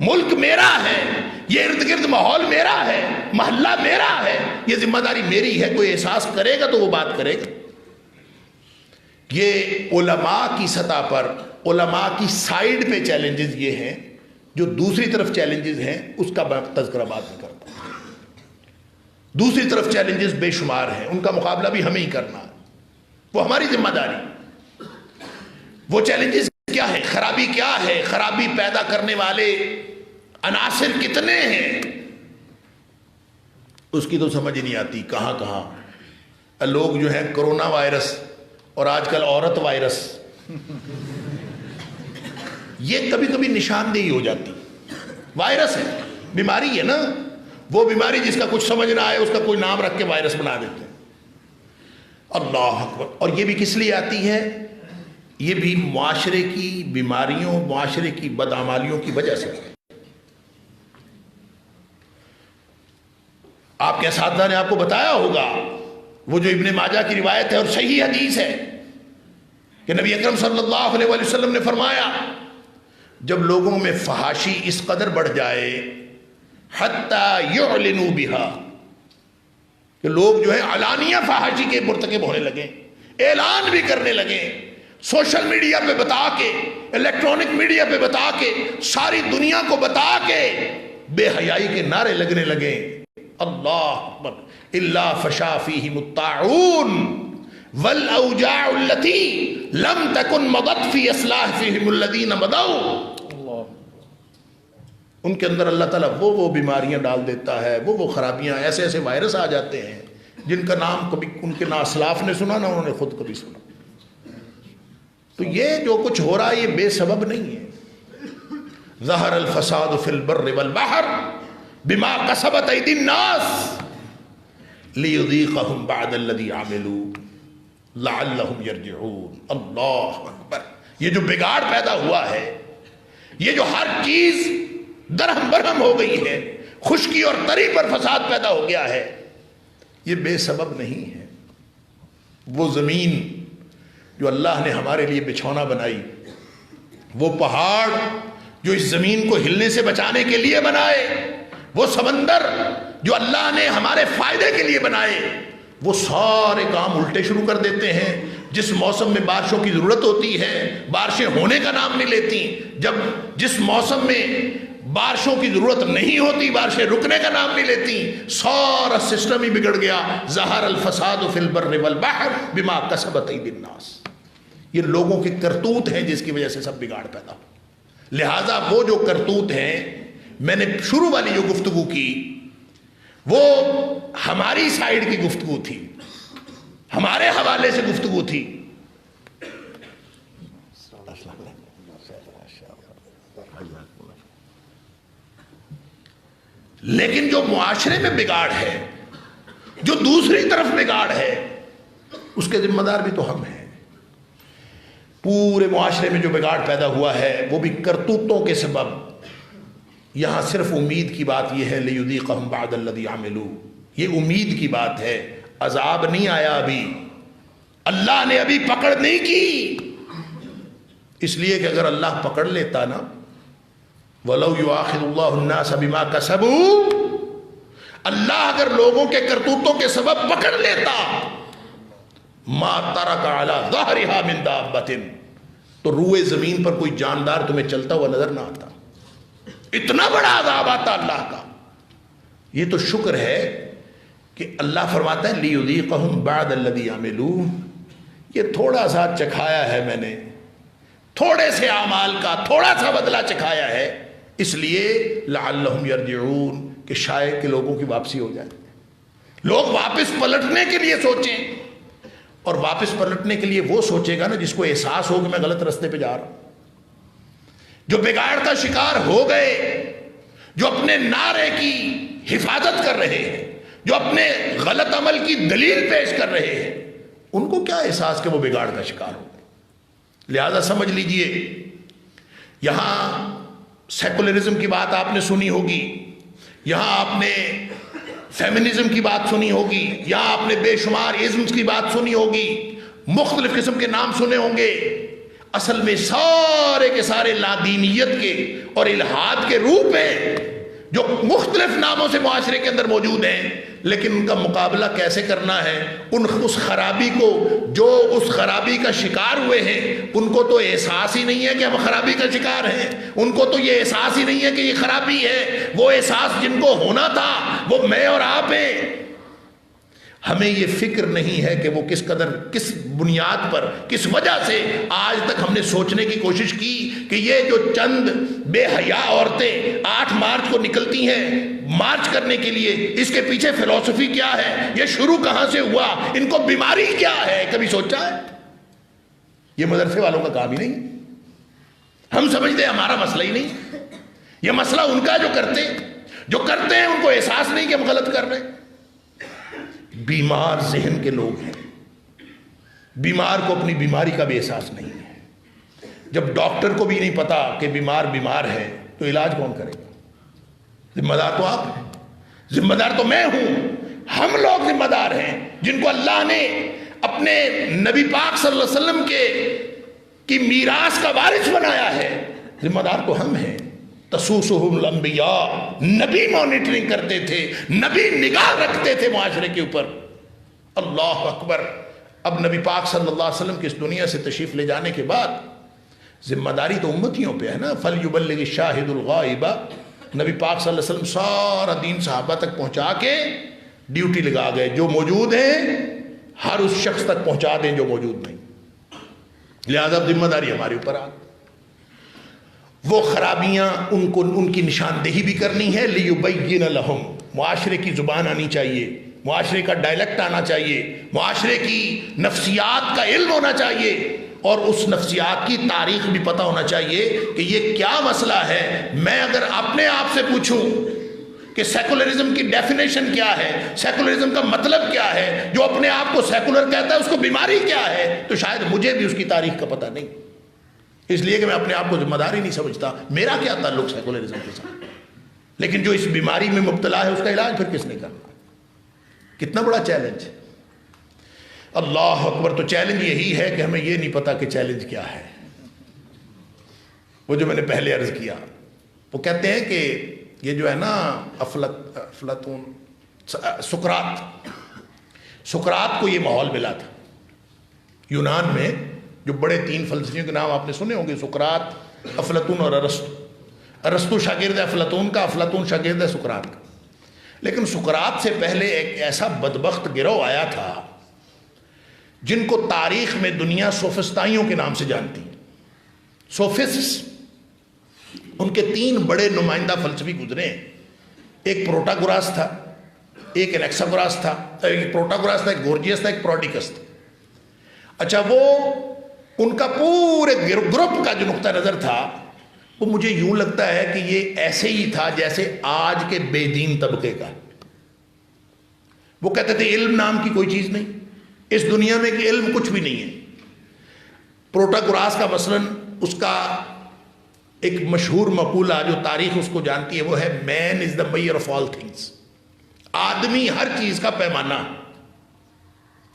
ملک میرا ہے، یہ ارد گرد ماحول میرا ہے، محلہ میرا ہے، یہ ذمہ داری میری ہے۔ کوئی احساس کرے گا تو وہ بات کرے گا۔ یہ علماء کی سطح پر، علماء کی سائیڈ پہ چیلنجز یہ ہیں، جو دوسری طرف چیلنجز ہیں اس کا تذکرہ بعد میں کرتا ہوں۔ دوسری طرف چیلنجز بے شمار ہیں، ان کا مقابلہ بھی ہمیں ہی کرنا ہے، وہ ہماری ذمہ داری۔ وہ چیلنجز کیا ہے، خرابی کیا ہے، خرابی پیدا کرنے والے عناصر کتنے ہیں، اس کی تو سمجھ نہیں آتی۔ کہاں کہاں لوگ جو ہیں کرونا وائرس اور آج کل عورت وائرس، یہ کبھی کبھی نشاندہی ہو جاتی۔ وائرس ہے، بیماری ہے نا، وہ بیماری جس کا کچھ سمجھ نہ آئے اس کا کوئی نام رکھ کے وائرس بنا دیتے ہیں۔ اللہ اکبر۔ اور یہ بھی کس لیے آتی ہے؟ یہ بھی معاشرے کی بیماریوں، معاشرے کی بدعمالیوں کی وجہ سے۔ آپ کے اساتذہ نے آپ کو بتایا ہوگا، وہ جو ابن ماجہ کی روایت ہے اور صحیح حدیث ہے کہ نبی اکرم صلی اللہ علیہ وسلم نے فرمایا، جب لوگوں میں فحاشی اس قدر بڑھ جائے حتی یعلنوا بہا، کہ لوگ جو ہے علانیہ فحاشی کے مرتکب ہونے لگیں، اعلان بھی کرنے لگیں، سوشل میڈیا پہ بتا کے، الیکٹرانک میڈیا پہ بتا کے، ساری دنیا کو بتا کے بے حیائی کے نعرے لگنے لگیں۔ اللہ اکبر۔ الا فشا فیہم الطاعون والاوجاع التي لم تكن مضت في اسلافهم الذين مضوا، ان کے اندر اللہ تعالیٰ وہ بیماریاں ڈال دیتا ہے، وہ خرابیاں، ایسے ایسے وائرس آ جاتے ہیں جن کا نام کبھی ان کے نہ اسلاف نے سنا، نہ انہوں نے خود کبھی سنا۔ تو یہ جو کچھ ہو رہا ہے یہ بے سبب نہیں ہے۔ ظہر الفساد فی البر والبحر بما کسبت ایدی الناس لیذیقہم بعد الذی عملوا لعلہم یرجعون۔ اللہ اکبر۔ یہ جو بگاڑ پیدا ہوا ہے، یہ جو ہر چیز درہم برہم ہو گئی ہے، خشکی اور تری پر فساد پیدا ہو گیا ہے، یہ بے سبب نہیں ہے۔ وہ زمین جو اللہ نے ہمارے لیے بچھونا بنائی، وہ پہاڑ جو اس زمین کو ہلنے سے بچانے کے لیے بنائے، وہ سمندر جو اللہ نے ہمارے فائدے کے لیے بنائے، وہ سارے کام الٹے شروع کر دیتے ہیں۔ جس موسم میں بارشوں کی ضرورت ہوتی ہے بارشیں ہونے کا نام نہیں لیتی، جس موسم میں بارشوں کی ضرورت نہیں ہوتی بارشیں رکنے کا نام نہیں لیتی، سارا سسٹم ہی بگڑ گیا۔ ظہر الفساد فی البر والبحر بما کسبت ایدی الناس۔ یہ لوگوں کے کرتوت ہیں جس کی وجہ سے سب بگاڑ پیدا ہو۔ لہٰذا وہ جو کرتوت ہیں، میں نے شروع والی جو گفتگو کی وہ ہماری سائیڈ کی گفتگو تھی، ہمارے حوالے سے گفتگو تھی۔ لیکن جو معاشرے میں بگاڑ ہے، جو دوسری طرف بگاڑ ہے، اس کے ذمہ دار بھی تو ہم ہیں۔ پورے معاشرے میں جو بگاڑ پیدا ہوا ہے وہ بھی کرتوتوں کے سبب۔ یہاں صرف امید کی بات یہ ہے لیذیقہم بعد الذی عملوا، یہ امید کی بات ہے۔ عذاب نہیں آیا ابھی، اللہ نے ابھی پکڑ نہیں کی، اس لیے کہ اگر اللہ پکڑ لیتا نا، وَلَوْ يُؤَاخِذُ اللَّهُ النَّاسَ بِمَا كَسَبُوا، اللہ اگر لوگوں کے کرتوتوں کے سبب پکڑ لیتا، مَا تَرَكَ عَلَى ظَهْرِهَا مِن دَابَّةٍ، تو روئے زمین پر کوئی جاندار تمہیں چلتا ہوا نظر نہ آتا۔ اتنا بڑا عذاب آتا اللہ کا۔ یہ تو شکر ہے کہ اللہ فرماتا ہے لیذیقہم بعد الذی عملوا، یہ تھوڑا سا چکھایا ہے میں نے، تھوڑے سے اعمال کا تھوڑا سا بدلہ چکھایا ہے، اس لیے لعلہم یرجعون، کہ کہ شاید کہ لوگوں کی واپسی ہو جائے، لوگ واپس پلٹنے کے لیے سوچیں، اور واپس پلٹنے کے لیے وہ سوچے گا نا جس کو احساس ہو کہ میں غلط راستے پہ جا رہا ہوں۔ جو بگاڑ کا شکار ہو گئے، جو اپنے نعرے کی حفاظت کر رہے ہیں، جو اپنے غلط عمل کی دلیل پیش کر رہے ہیں، ان کو کیا احساس کہ وہ بگاڑ کا شکار ہو گئے؟ لہذا سمجھ لیجئے، یہاں سیکولرزم کی بات آپ نے سنی ہوگی، یہاں آپ نے فیمنزم کی بات سنی ہوگی، یہاں آپ نے بے شمار ازمز کی بات سنی ہوگی، مختلف قسم کے نام سنے ہوں گے۔ اصل میں سارے کے سارے لادینیت کے اور الحاد کے روپ ہیں جو مختلف ناموں سے معاشرے کے اندر موجود ہیں، لیکن ان کا مقابلہ کیسے کرنا ہے؟ اس خرابی کو، جو اس خرابی کا شکار ہوئے ہیں، ان کو تو احساس ہی نہیں ہے کہ ہم خرابی کا شکار ہیں، ان کو تو یہ احساس ہی نہیں ہے کہ یہ خرابی ہے۔ وہ احساس جن کو ہونا تھا وہ میں اور آپ ہیں۔ ہمیں یہ فکر نہیں ہے کہ وہ کس قدر، کس بنیاد پر، کس وجہ سے آج تک ہم نے سوچنے کی کوشش کی کہ یہ جو چند بے حیا عورتیں 8 مارچ کو نکلتی ہیں مارچ کرنے کے لیے، اس کے پیچھے فلسفی کیا ہے، یہ شروع کہاں سے ہوا، ان کو بیماری کیا ہے، کبھی سوچا ہے؟ یہ مدرسے والوں کا کام ہی نہیں، ہم سمجھتے ہیں ہمارا مسئلہ ہی نہیں، یہ مسئلہ ان کا جو کرتے ہیں ان کو احساس نہیں کہ ہم غلط کر رہے ہیں۔ بیمار ذہن کے لوگ ہیں، بیمار کو اپنی بیماری کا بھی احساس نہیں ہے۔ جب ڈاکٹر کو بھی نہیں پتا کہ بیمار ہے تو علاج کون کرے گا؟ ذمہ دار تو آپ ہیں، ذمہ دار تو میں ہوں، ہم لوگ ذمہ دار ہیں جن کو اللہ نے اپنے نبی پاک صلی اللہ علیہ وسلم کی میراث کا وارث بنایا ہے، ذمہ دار تو ہم ہیں۔ تسوسہم الانبیاء، نبی مانیٹرنگ کرتے تھے، نبی نگاہ رکھتے تھے معاشرے کے اوپر۔ اللہ اکبر، اب نبی پاک صلی اللہ علیہ وسلم کی اس دنیا سے تشریف لے جانے کے بعد ذمہ داری تو امتیوں پہ ہے نا۔ فَلْيُبَلِّغِ الشَّاهِدُ الْغَائِبَ، نبی پاک صلی اللہ علیہ وسلم سارا دین صحابہ تک پہنچا کے ڈیوٹی لگا گئے، جو موجود ہیں ہر اس شخص تک پہنچا دیں جو موجود نہیں، لہذا ذمہ داری ہمارے اوپر آ گئی۔ وہ خرابیاں ان کی نشاندہی بھی کرنی ہے، لِيُبَيِّنَ لَهُمْ، معاشرے کی زبان آنی چاہیے، معاشرے کا ڈائلیکٹ آنا چاہیے، معاشرے کی نفسیات کا علم ہونا چاہیے، اور اس نفسیات کی تاریخ بھی پتہ ہونا چاہیے کہ یہ کیا مسئلہ ہے۔ میں اگر اپنے آپ سے پوچھوں کہ سیکولرزم کی ڈیفینیشن کیا ہے، سیکولرزم کا مطلب کیا ہے، جو اپنے آپ کو سیکولر کہتا ہے اس کو بیماری کیا ہے، تو شاید مجھے بھی اس کی تاریخ کا پتہ نہیں، اس لیے کہ میں اپنے آپ کو ذمہ دار ہی نہیں سمجھتا، میرا کیا تعلق سیکولرزم کے ساتھ۔ لیکن جو اس بیماری میں مبتلا ہے اس کا علاج پھر کس نے کرنا؟ کتنا بڑا چیلنج! اللہ اکبر! تو چیلنج یہی ہے کہ ہمیں یہ نہیں پتا کہ چیلنج کیا ہے۔ وہ جو میں نے پہلے عرض کیا، وہ کہتے ہیں کہ یہ جو ہے نا افلاطون، سقراط کو یہ ماحول ملا تھا یونان میں، جو بڑے 3 فلسفیوں کے نام آپ نے سنے ہوں گے، سقراط، افلاطون اور ارسطو شاگرد ہے افلاطون کا، افلاطون شاگرد ہے سقراط کا۔ لیکن سقراط سے پہلے ایک ایسا بدبخت گروہ آیا تھا جن کو تاریخ میں دنیا سوفسطائیوں کے نام سے جانتی ہے، سوفسٹس۔ ان کے 3 بڑے نمائندہ فلسفی گزرے ہیں، ایک پروٹاگوراس تھا، ایک انیکساگوراس تھا، ایک پروٹاگوراس تھا، ایک گورجیس تھا، ایک پروڈیکس تھا۔ اچھا، وہ ان کا پورے گروپ کا جو نقطہ نظر تھا وہ مجھے یوں لگتا ہے کہ یہ ایسے ہی تھا جیسے آج کے بے دین طبقے کا۔ وہ کہتے تھے علم نام کی کوئی چیز نہیں اس دنیا میں، کہ علم کچھ بھی نہیں ہے۔ پروٹاگوراس کا مثلاً اس کا ایک مشہور مقولہ جو تاریخ اس کو جانتی ہے وہ ہے مین از دا میئر آف آل تھنگس، آدمی ہر چیز کا پیمانہ،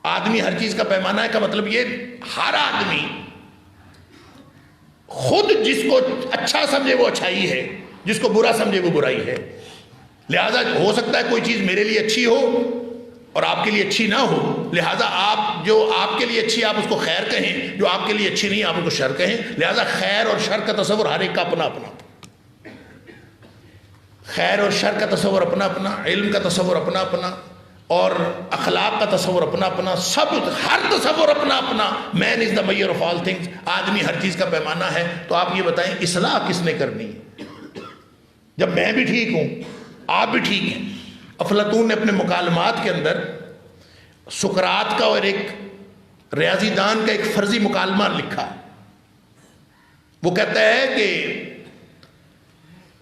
آدمی ہر چیز کا پیمانہ ہے کا مطلب یہ ہر آدمی خود جس کو اچھا سمجھے وہ اچھائی ہے، جس کو برا سمجھے وہ برائی ہے۔ لہذا ہو سکتا ہے کوئی چیز میرے لیے اچھی ہو اور آپ کے لیے اچھی نہ ہو، لہذا آپ جو آپ کے لیے اچھی آپ اس کو خیر کہیں، جو آپ کے لیے اچھی نہیں آپ اس کو شر کہیں۔ لہذا خیر اور شر کا تصور ہر ایک کا اپنا اپنا، خیر اور شر کا تصور اپنا اپنا، علم کا تصور اپنا اپنا، اور اخلاق کا تصور اپنا اپنا، سب ہر تصور اپنا اپنا۔ مین از دا میئر آف آل تھنگس، آدمی ہر چیز کا پیمانہ ہے۔ تو آپ یہ بتائیں اصلاح کس نے کرنی ہے؟ جب میں بھی ٹھیک ہوں آپ بھی ٹھیک ہیں. افلاطون نے اپنے مکالمات کے اندر سقراط کا اور ایک ریاضی دان کا ایک فرضی مکالمہ لکھا. وہ کہتا ہے کہ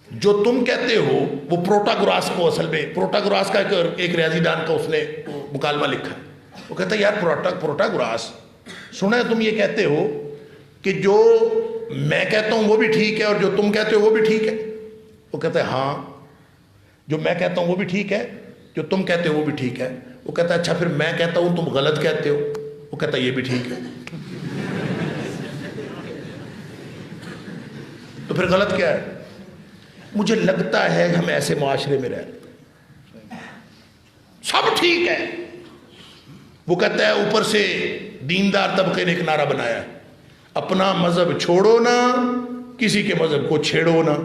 جو تم کہتے ہو وہ پروٹاگوراس کو, اصل میں پروٹاگوراس کا ایک ریاضی دان کا اس نے مکالمہ لکھا. وہ کہتا ہے یار پروٹاگوراس, سنا ہے تم یہ کہتے ہو کہ جو میں کہتا ہوں وہ بھی ٹھیک ہے اور جو تم کہتے ہو وہ بھی ٹھیک ہے. وہ کہتا ہے ہاں, جو میں کہتا ہوں وہ بھی ٹھیک ہے, جو تم کہتے ہو وہ بھی ٹھیک ہے. وہ کہتا ہے اچھا پھر میں کہتا ہوں تم غلط کہتے ہو. وہ کہتا ہے یہ بھی ٹھیک ہے. تو پھر غلط کیا ہے؟ مجھے لگتا ہے ہم ایسے معاشرے میں رہ رہے ہیں, سب ٹھیک ہے. وہ کہتا ہے اوپر سے دیندار طبقے نے ایک نعرہ بنایا ہے, اپنا مذہب چھوڑو نہ, کسی کے مذہب کو چھیڑو نہ.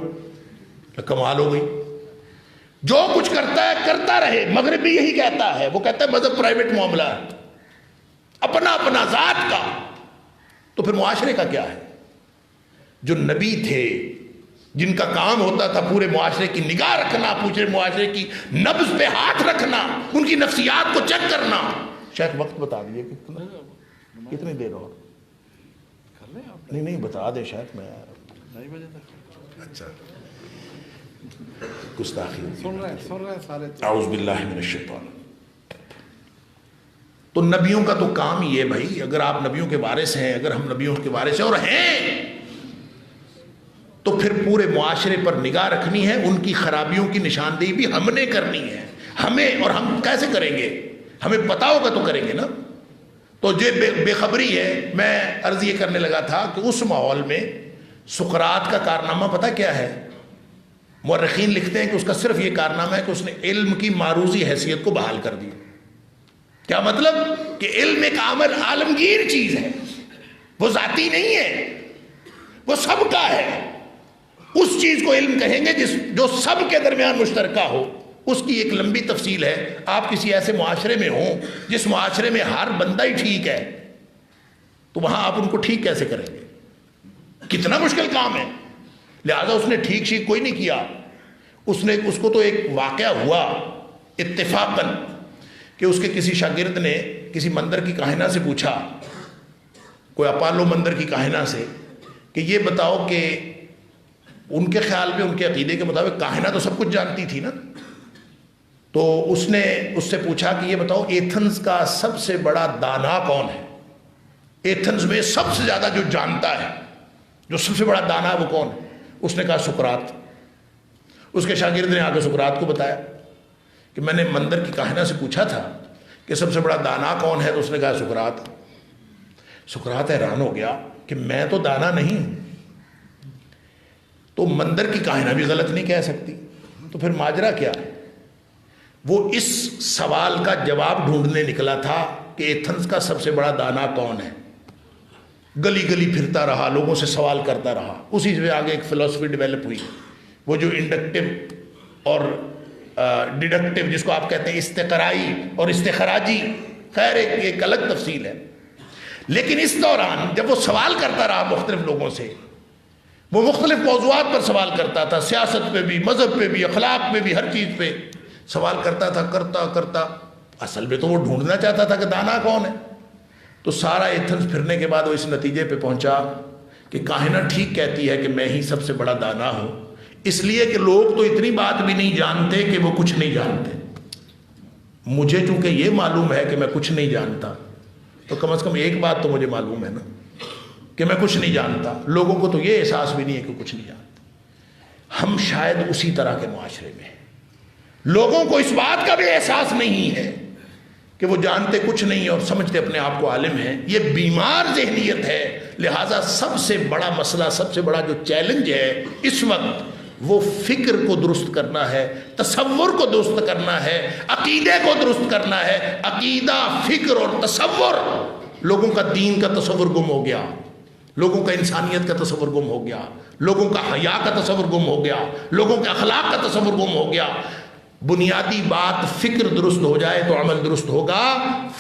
کمال ہو گئی. جو کچھ کرتا ہے کرتا رہے. مغرب بھی یہی کہتا ہے, وہ کہتا ہے مذہب پرائیویٹ معاملہ ہے, اپنا اپنا ذات کا. تو پھر معاشرے کا کیا ہے؟ جو نبی تھے, جن کا کام ہوتا تھا پورے معاشرے کی نگاہ رکھنا, پورے معاشرے کی نبض پہ ہاتھ رکھنا, ان کی نفسیات کو چیک کرنا. شاید وقت بتا دیے کتنی دیر اور نہیں بتا دے شاید. میں اچھا گستاخی اعوذ باللہ من الشیطان. تو نبیوں کا تو کام ہی ہے بھائی. اگر آپ نبیوں کے وارث ہیں, اگر ہم نبیوں کے وارث ہیں اور ہیں, تو پھر پورے معاشرے پر نگاہ رکھنی ہے. ان کی خرابیوں کی نشاندہی بھی ہم نے کرنی ہے. ہمیں, اور ہم کیسے کریں گے؟ ہمیں پتا ہوگا تو کریں گے نا. تو یہ بے خبری ہے. میں عرض یہ کرنے لگا تھا کہ اس ماحول میں سقراط کا کارنامہ پتہ کیا ہے؟ مورخین لکھتے ہیں کہ اس کا صرف یہ کارنامہ ہے کہ اس نے علم کی معروضی حیثیت کو بحال کر دیا. کیا مطلب؟ کہ علم ایک عالمگیر چیز ہے, وہ ذاتی نہیں ہے, وہ سب کا ہے. اس چیز کو علم کہیں گے جو سب کے درمیان مشترکہ ہو. اس کی ایک لمبی تفصیل ہے. آپ کسی ایسے معاشرے میں ہوں جس معاشرے میں ہر بندہ ہی ٹھیک ہے, تو وہاں آپ ان کو ٹھیک کیسے کریں گے؟ کتنا مشکل کام ہے. لہذا اس نے ٹھیک شیک کوئی نہیں کیا. اس کو تو ایک واقعہ ہوا اتفاقاً کہ اس کے کسی شاگرد نے کسی مندر کی کاہنہ سے پوچھا, کوئی اپالو مندر کی کاہنہ سے, کہ یہ بتاؤ کہ ان کے خیال میں, ان کے عقیدے کے مطابق کاہنہ تو سب کچھ جانتی تھی نا. تو اس نے اس سے پوچھا کہ یہ بتاؤ ایتھنز کا سب سے بڑا دانا کون ہے؟ ایتھنز میں سب سے زیادہ جو جانتا ہے, جو سب سے بڑا دانا ہے وہ کون ہے؟ اس نے کہا سقراط. اس کے شاگرد نے آ کے سقراط کو بتایا کہ میں نے مندر کی کاہنہ سے پوچھا تھا کہ سب سے بڑا دانا کون ہے, تو اس نے کہا سقراط. سقراط حیران ہو گیا کہ میں تو دانا نہیں ہوں, تو مندر کی کاہنہ بھی غلط نہیں کہہ سکتی, تو پھر ماجرا کیا ہے؟ وہ اس سوال کا جواب ڈھونڈنے نکلا تھا کہ ایتھنز کا سب سے بڑا دانا کون ہے. گلی گلی پھرتا رہا, لوگوں سے سوال کرتا رہا. اسی سے آگے ایک فلسفی ڈیولپ ہوئی, وہ جو انڈکٹیو اور ڈیڈکٹیو, جس کو آپ کہتے ہیں استقرائی اور استخراجی. خیر ایک الگ تفصیل ہے. لیکن اس دوران جب وہ سوال کرتا رہا مختلف لوگوں سے, وہ مختلف موضوعات پر سوال کرتا تھا, سیاست پہ بھی, مذہب پہ بھی, اخلاق پہ بھی, ہر چیز پہ سوال کرتا تھا. کرتا اصل میں تو وہ ڈھونڈنا چاہتا تھا کہ دانا کون ہے. تو سارا ایتھنز پھرنے کے بعد وہ اس نتیجے پہ پہنچا کہ کاہنہ ٹھیک کہتی ہے کہ میں ہی سب سے بڑا دانا ہوں, اس لیے کہ لوگ تو اتنی بات بھی نہیں جانتے کہ وہ کچھ نہیں جانتے. مجھے چونکہ یہ معلوم ہے کہ میں کچھ نہیں جانتا, تو کم از کم ایک بات تو مجھے معلوم ہے نا کہ میں کچھ نہیں جانتا. لوگوں کو تو یہ احساس بھی نہیں ہے کہ کچھ نہیں جانتا. ہم شاید اسی طرح کے معاشرے میں ہیں. لوگوں کو اس بات کا بھی احساس نہیں ہے کہ وہ جانتے کچھ نہیں اور سمجھتے اپنے آپ کو عالم ہیں. یہ بیمار ذہنیت ہے. لہٰذا سب سے بڑا مسئلہ, سب سے بڑا جو چیلنج ہے اس وقت, وہ فکر کو درست کرنا ہے, تصور کو درست کرنا ہے, عقیدے کو درست کرنا ہے. عقیدہ, فکر اور تصور, لوگوں کا دین کا تصور گم ہو گیا, لوگوں کا انسانیت کا تصور گم ہو گیا, لوگوں کا حیا کا تصور گم ہو گیا, لوگوں کے اخلاق کا تصور گم ہو گیا. بنیادی بات, فکر درست ہو جائے تو عمل درست ہوگا.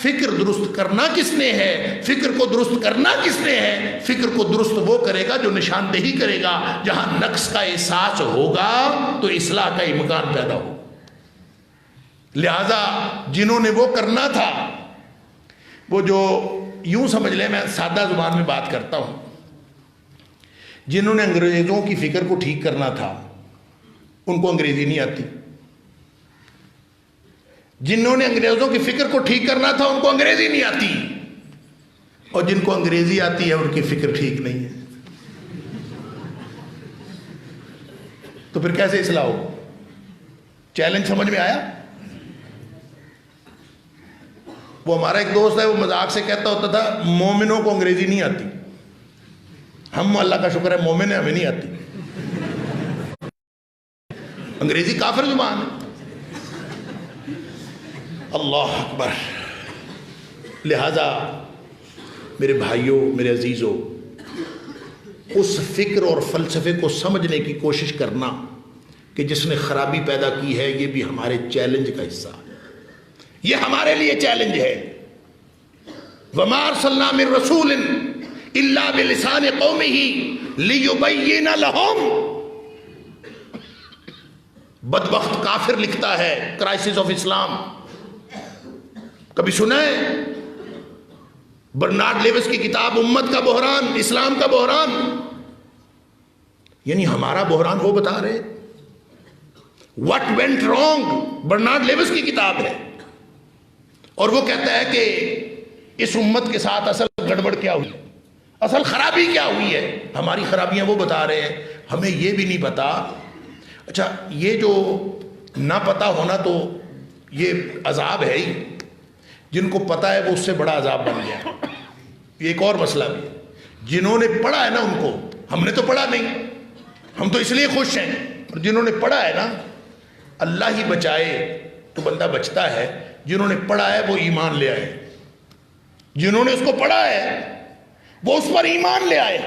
فکر درست کرنا کس نے ہے؟ فکر کو درست کرنا کس نے ہے؟ فکر کو درست وہ کرے گا جو نشاندہی کرے گا. جہاں نقص کا احساس ہوگا تو اصلاح کا امکان پیدا ہو. لہذا جنہوں نے وہ کرنا تھا، وہ جو یوں سمجھ لیں، میں سادہ زبان میں بات کرتا ہوں، جنہوں نے انگریزوں کی فکر کو ٹھیک کرنا تھا ان کو انگریزی نہیں آتی، جنہوں نے انگریزوں کی فکر کو ٹھیک کرنا تھا ان کو انگریزی نہیں آتی، اور جن کو انگریزی آتی ہے ان کی فکر ٹھیک نہیں ہے، تو پھر کیسے اصلاح ہو؟ چیلنج سمجھ میں آیا؟ وہ ہمارا ایک دوست ہے، وہ مذاق سے کہتا ہوتا تھا مومنوں کو انگریزی نہیں آتی، ہم اللہ کا شکر ہے مومن ہیں، ہمیں نہیں آتی، انگریزی کافر زبان ہے۔ اللہ اکبر۔ لہذا میرے بھائیوں، میرے عزیزوں، اس فکر اور فلسفے کو سمجھنے کی کوشش کرنا کہ جس نے خرابی پیدا کی ہے، یہ بھی ہمارے چیلنج کا حصہ ہے، یہ ہمارے لیے چیلنج ہے۔ وَمَا أَرْسَلْنَا مِن رَّسُولٍ إِلَّا بِلِسَانِ قَوْمِهِ لِيُبَيِّنَ لَهُمْ۔ بدبخت کافر لکھتا ہے کرائسس آف اسلام، کبھی سنا ہے؟ برنارڈ لیوس کی کتاب امت کا بحران، اسلام کا بحران، یعنی ہمارا بحران وہ بتا رہے، what went wrong, Bernard Lewis کی کتاب ہے، اور وہ کہتا ہے کہ اس امت کے ساتھ اصل گڑبڑ کیا ہوئی، اصل خرابی کیا ہوئی ہے، ہماری خرابیاں وہ بتا رہے ہیں، ہمیں یہ بھی نہیں پتا۔ اچھا، یہ جو نہ پتا ہونا تو یہ عذاب ہے ہی، جن کو پتا ہے وہ اس سے بڑا عذاب بن گیا۔ یہ ایک اور مسئلہ بھی ہے، جنہوں نے پڑھا ہے نا ان کو، ہم نے تو پڑھا نہیں، ہم تو اس لیے خوش ہیں، اور جنہوں نے پڑھا ہے نا، اللہ ہی بچائے تو بندہ بچتا ہے، جنہوں نے پڑھا ہے وہ ایمان لے آئے، جنہوں نے اس کو پڑھا ہے وہ اس پر ایمان لے آئے۔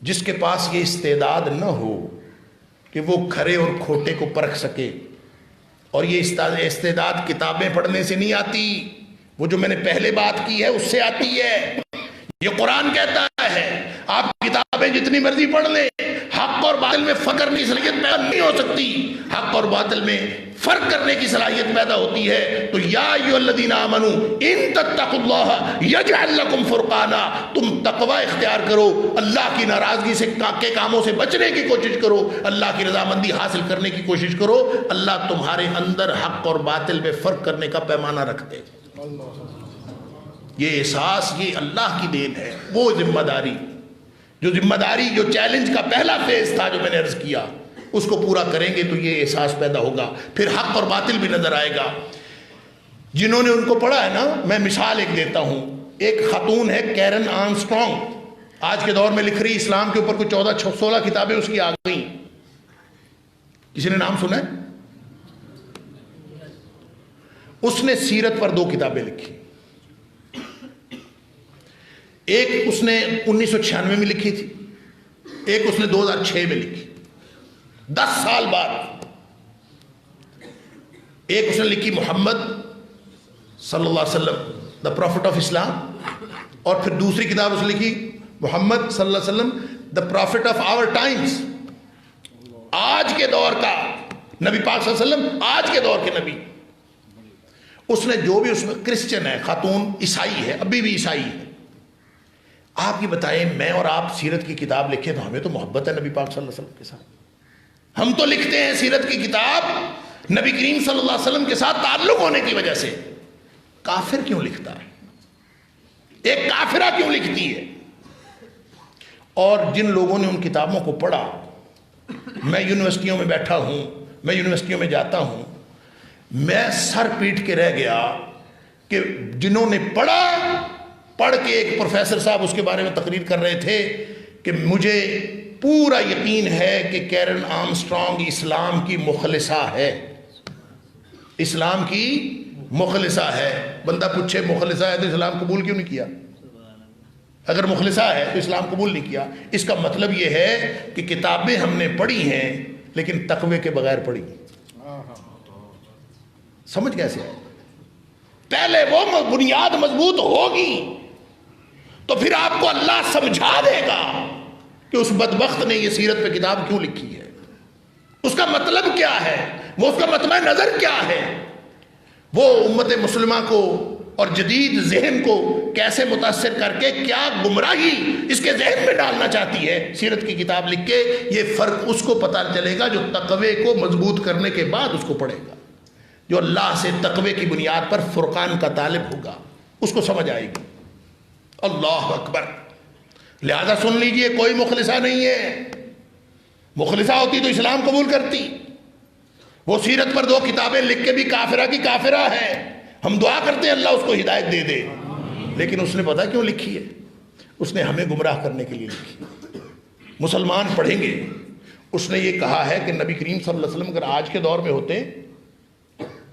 جس کے پاس یہ استعداد نہ ہو کہ وہ کھرے اور کھوٹے کو پرکھ سکے، اور یہ استعداد کتابیں پڑھنے سے نہیں آتی، وہ جو میں نے پہلے بات کی ہے اس سے آتی ہے۔ یہ قرآن کہتا ہے آپ کتابیں جتنی مرضی پڑھ لیں، حق اور باطل میں فرق کرنے کی صلاحیت پیدا نہیں ہو سکتی، حق اور باطل میں فرق کرنے کی صلاحیت پیدا ہوتی ہے۔ تو یا ایھا الذین آمنوا ان تتقوا اللہ یجعل لکم فرقانا، تم تقوی اختیار کرو، اللہ کی ناراضگی سے کے کاموں سے بچنے کی کوشش کرو، اللہ کی رضامندی حاصل کرنے کی کوشش کرو، اللہ تمہارے اندر حق اور باطل میں فرق کرنے کا پیمانہ رکھ دے۔ یہ احساس، یہ اللہ کی دین ہے، وہ ذمہ داری، جو چیلنج کا پہلا فیز تھا جو میں نے عرض کیا، اس کو پورا کریں گے تو یہ احساس پیدا ہوگا، پھر حق اور باطل بھی نظر آئے گا۔ جنہوں نے ان کو پڑھا ہے نا، میں مثال ایک دیتا ہوں، ایک خاتون ہے کیرن آرمسٹرانگ، آج کے دور میں لکھ رہی، اسلام کے اوپر کوئی 14-16 کتابیں اس کی آ گئیں، کسی نے نام سنا ہے؟ اس نے سیرت پر 2 کتابیں لکھی، ایک اس نے 1996 میں لکھی تھی، ایک اس نے 2006 میں لکھی، 10 سال بعد۔ ایک اس نے لکھی محمد صلی اللہ علیہ وسلم، دا پروفٹ آف اسلام، اور پھر دوسری کتاب اس نے لکھی محمد صلی اللہ علیہ وسلم، دا پروفٹ آف آور ٹائمز، آج کے دور کا نبی پاک صلی اللہ علیہ وسلم، آج کے دور کے نبی۔ اس نے جو بھی، اس میں کرسچن ہے خاتون، عیسائی ہے، ابھی بھی عیسائی ہے۔ آپ یہ بتائیں، میں اور آپ سیرت کی کتاب لکھیں تو ہمیں تو محبت ہے نبی پاک صلی اللہ علیہ وسلم کے ساتھ، ہم تو لکھتے ہیں سیرت کی کتاب نبی کریم صلی اللہ علیہ وسلم کے ساتھ تعلق ہونے کی وجہ سے۔ کافر کیوں لکھتا ہے؟ ایک کافرہ کیوں لکھتی ہے؟ اور جن لوگوں نے ان کتابوں کو پڑھا، میں یونیورسٹیوں میں بیٹھا ہوں، میں یونیورسٹیوں میں جاتا ہوں، میں سر پیٹ کے رہ گیا کہ جنہوں نے پڑھ کے ایک پروفیسر صاحب اس کے بارے میں تقریر کر رہے تھے کہ مجھے پورا یقین ہے کہ کیرن آرمسٹرانگ اسلام کی مخلصہ ہے، اسلام کی مخلصہ ہے۔ بندہ پوچھے مخلصہ ہے تو اسلام قبول کیوں نہیں کیا؟ اگر مخلصہ ہے تو اسلام قبول نہیں کیا، اس کا مطلب یہ ہے کہ کتابیں ہم نے پڑھی ہیں لیکن تقوی کے بغیر پڑھی۔ سمجھ کیسے ہے؟ پہلے وہ بنیاد مضبوط ہوگی تو پھر آپ کو اللہ سمجھا دے گا کہ اس بدبخت نے یہ سیرت پہ کتاب کیوں لکھی ہے، اس کا مطلب کیا ہے۔ وہ اس کا مطمع نظر کیا ہے، وہ امت مسلمہ کو اور جدید ذہن کو کیسے متاثر کر کے کیا گمراہی اس کے ذہن میں ڈالنا چاہتی ہے، سیرت کی کتاب لکھ کے یہ فرق اس کو پتہ چلے گا جو تقوی کو مضبوط کرنے کے بعد اس کو پڑھے گا، جو اللہ سے تقوی کی بنیاد پر فرقان کا طالب ہوگا اس کو سمجھ آئے گی۔ اللہ اکبر۔ لہذا سن لیجئے، کوئی مخلصہ نہیں ہے، مخلصہ ہوتی تو اسلام قبول کرتی، وہ سیرت پر 2 کتابیں لکھ کے بھی کافرہ کی کافرہ ہے، ہم دعا کرتے ہیں اللہ اس کو ہدایت دے دے، لیکن اس نے پتہ کیوں لکھی ہے؟ اس نے ہمیں گمراہ کرنے کے لیے لکھی۔ مسلمان پڑھیں گے، اس نے یہ کہا ہے کہ نبی کریم صلی اللہ علیہ وسلم اگر آج کے دور میں ہوتے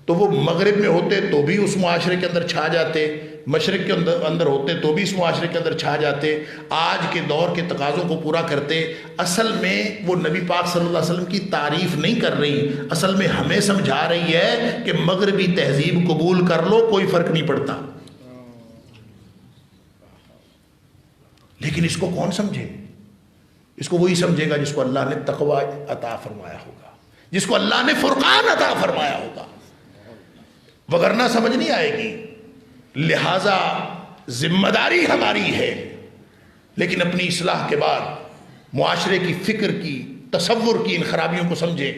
تو وہ مغرب میں ہوتے تو بھی اس معاشرے کے اندر چھا جاتے، مشرق کے اندر ہوتے تو بھی اس معاشرے کے اندر چھا جاتے، آج کے دور کے تقاضوں کو پورا کرتے۔ اصل میں وہ نبی پاک صلی اللہ علیہ وسلم کی تعریف نہیں کر رہی، اصل میں ہمیں سمجھا رہی ہے کہ مغربی تہذیب قبول کر لو، کوئی فرق نہیں پڑتا۔ لیکن اس کو کون سمجھے؟ اس کو وہی سمجھے گا جس کو اللہ نے تقوی عطا فرمایا ہوگا، جس کو اللہ نے فرقان عطا فرمایا ہوگا، وگرنہ سمجھ نہیں آئے گی۔ لہذا ذمہ داری ہماری ہے، لیکن اپنی اصلاح کے بعد معاشرے کی فکر کی، تصور کی ان خرابیوں کو سمجھیں۔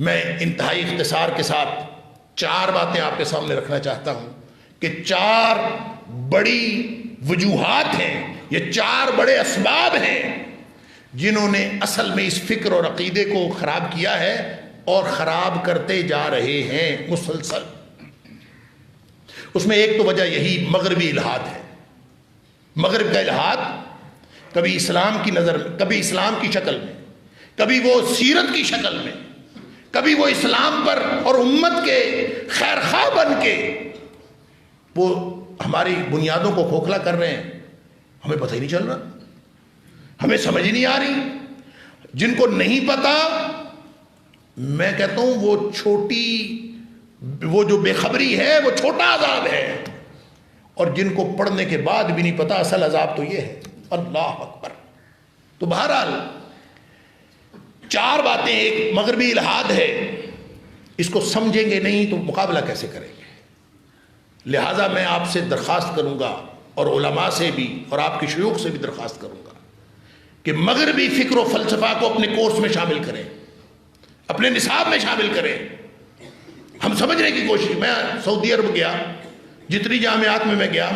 میں انتہائی اختصار کے ساتھ 4 باتیں آپ کے سامنے رکھنا چاہتا ہوں کہ 4 بڑی وجوہات ہیں، یہ 4 بڑے اسباب ہیں جنہوں نے اصل میں اس فکر اور عقیدے کو خراب کیا ہے اور خراب کرتے جا رہے ہیں مسلسل۔ اس میں ایک تو وجہ یہی مغربی الحاد ہے۔ مغرب کا الحاد کبھی اسلام کی نظر میں، کبھی اسلام کی شکل میں، کبھی وہ سیرت کی شکل میں، کبھی وہ اسلام پر اور امت کے خیر خواہ بن کے وہ ہماری بنیادوں کو کھوکھلا کر رہے ہیں، ہمیں پتہ ہی نہیں چل رہا، ہمیں سمجھ ہی نہیں آ رہی۔ جن کو نہیں پتا، میں کہتا ہوں وہ جو بے خبری ہے وہ چھوٹا عذاب ہے، اور جن کو پڑھنے کے بعد بھی نہیں پتا اصل عذاب تو یہ ہے۔ اللہ اکبر۔ تو بہرحال 4 باتیں، ایک مغربی الحاد ہے، اس کو سمجھیں گے نہیں تو مقابلہ کیسے کریں گے؟ لہٰذا میں آپ سے درخواست کروں گا، اور علماء سے بھی اور آپ کے شیوخ سے بھی درخواست کروں گا کہ مغربی فکر و فلسفہ کو اپنے کورس میں شامل کریں، اپنے نصاب میں شامل کریں۔ ہم سمجھنے کی کوشش، میں سعودی عرب گیا، جتنی جامعات میں گیا،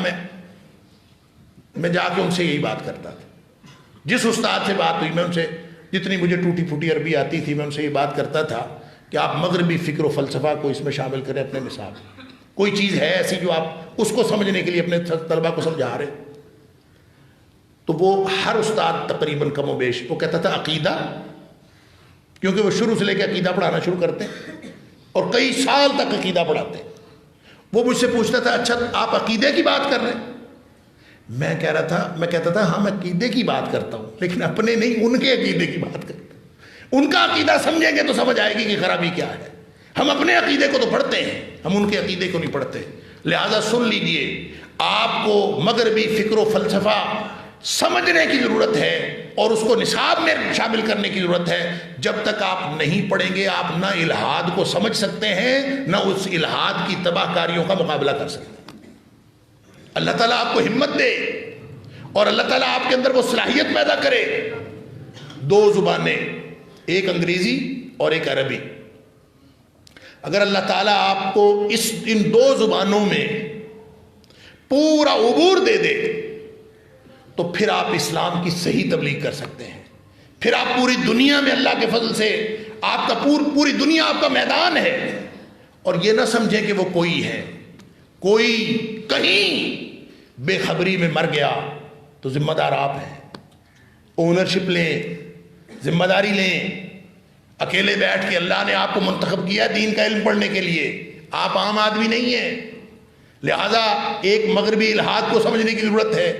میں جا کے ان سے یہی بات کرتا تھا، جس استاد سے بات ہوئی میں ان سے، جتنی مجھے ٹوٹی پھوٹی عربی آتی تھی، میں ان سے یہ بات کرتا تھا کہ آپ مغربی فکر و فلسفہ کو اس میں شامل کریں اپنے نصاب۔ کوئی چیز ہے ایسی جو آپ اس کو سمجھنے کے لیے اپنے طلبہ کو سمجھا رہے؟ تو وہ ہر استاد تقریباً کم و بیش وہ کہتا تھا عقیدہ، کیونکہ وہ شروع سے لے کے عقیدہ پڑھانا شروع کرتے ہیں اور کئی سال تک عقیدہ پڑھاتے ہیں۔ وہ مجھ سے پوچھتا تھا اچھا آپ عقیدے کی بات کر رہے ہیں؟ میں کہتا تھا ہاں میں عقیدے کی بات کرتا ہوں، لیکن اپنے نہیں، ان کے عقیدے کی بات کرتا ہوں۔ ان کا عقیدہ سمجھیں گے تو سمجھ آئے گی کہ خرابی کیا ہے۔ ہم اپنے عقیدے کو تو پڑھتے ہیں، ہم ان کے عقیدے کو نہیں پڑھتے۔ لہذا سن لیجئے، آپ کو مغربی فکر و فلسفہ سمجھنے کی ضرورت ہے اور اس کو نصاب میں شامل کرنے کی ضرورت ہے۔ جب تک آپ نہیں پڑھیں گے، آپ نہ الحاد کو سمجھ سکتے ہیں، نہ اس الحاد کی تباہ کاریوں کا مقابلہ کر سکتے ہیں۔ اللہ تعالیٰ آپ کو ہمت دے اور اللہ تعالیٰ آپ کے اندر وہ صلاحیت پیدا کرے۔ 2 زبانیں، ایک انگریزی اور ایک عربی، اگر اللہ تعالیٰ آپ کو ان 2 زبانوں میں پورا عبور دے دے تو پھر آپ اسلام کی صحیح تبلیغ کر سکتے ہیں۔ پھر آپ پوری دنیا میں اللہ کے فضل سے آپ کا پوری دنیا آپ کا میدان ہے، اور یہ نہ سمجھیں کہ وہ کوئی ہے، کوئی کہیں بے خبری میں مر گیا تو ذمہ دار آپ ہیں۔ اونرشپ لیں، ذمہ داری لیں۔ اکیلے بیٹھ کے اللہ نے آپ کو منتخب کیا دین کا علم پڑھنے کے لیے، آپ عام آدمی نہیں ہیں۔ لہذا ایک مغربی الحاد کو سمجھنے کی ضرورت ہے،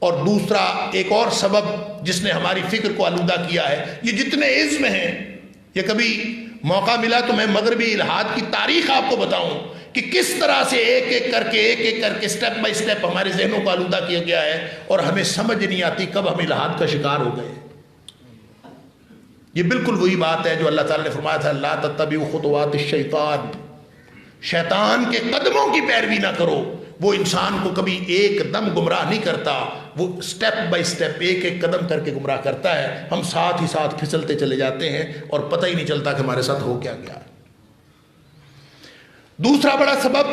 اور دوسرا ایک اور سبب جس نے ہماری فکر کو آلودہ کیا ہے، یہ جتنے عزم ہیں، یہ کبھی موقع ملا تو میں مغربی الحاد کی تاریخ آپ کو بتاؤں کہ کس طرح سے ایک ایک کر کے سٹیپ بائی سٹیپ ہمارے ذہنوں کو آلودہ کیا گیا ہے، اور ہمیں سمجھ نہیں آتی کب ہم الحاد کا شکار ہو گئے۔ یہ بالکل وہی بات ہے جو اللہ تعالیٰ نے فرمایا تھا لا تتبعوا خطوات الشیطان، شیطان کے قدموں کی پیروی نہ کرو، وہ انسان کو کبھی ایک دم گمراہ نہیں کرتا، وہ سٹیپ بائی سٹیپ ایک ایک قدم کر کے گمراہ کرتا ہے، ہم ساتھ ہی ساتھ پھسلتے چلے جاتے ہیں اور پتہ ہی نہیں چلتا کہ ہمارے ساتھ ہو کیا گیا۔ دوسرا بڑا سبب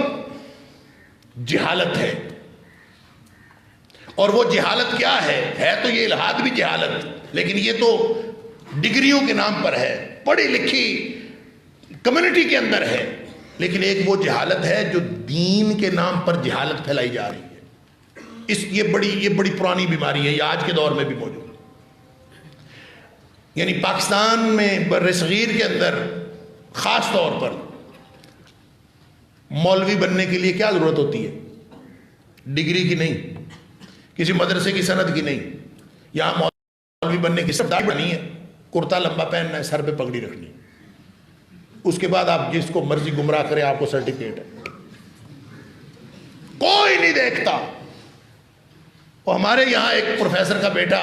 جہالت ہے، اور وہ جہالت کیا ہے تو یہ الحاد بھی جہالت، لیکن یہ تو ڈگریوں کے نام پر ہے، پڑھی لکھی کمیونٹی کے اندر ہے، لیکن ایک وہ جہالت ہے جو دین کے نام پر جہالت پھیلائی جا رہی ہے۔ یہ بڑی پرانی بیماری ہے، یہ آج کے دور میں بھی موجود ہے۔ یعنی پاکستان میں بر صغیر کے اندر خاص طور پر مولوی بننے کے لیے کیا ضرورت ہوتی ہے؟ ڈگری کی نہیں، کسی مدرسے کی سند کی نہیں، یہاں مولوی بننے کی سردار بنی ہے، کرتا لمبا پہننا ہے، سر پہ پگڑی رکھنی ہے، اس کے بعد آپ جس کو مرضی گمراہ کریں آپ کو سرٹیفکیٹ ہے، کوئی نہیں دیکھتا۔ اور ہمارے یہاں ایک پروفیسر کا بیٹا،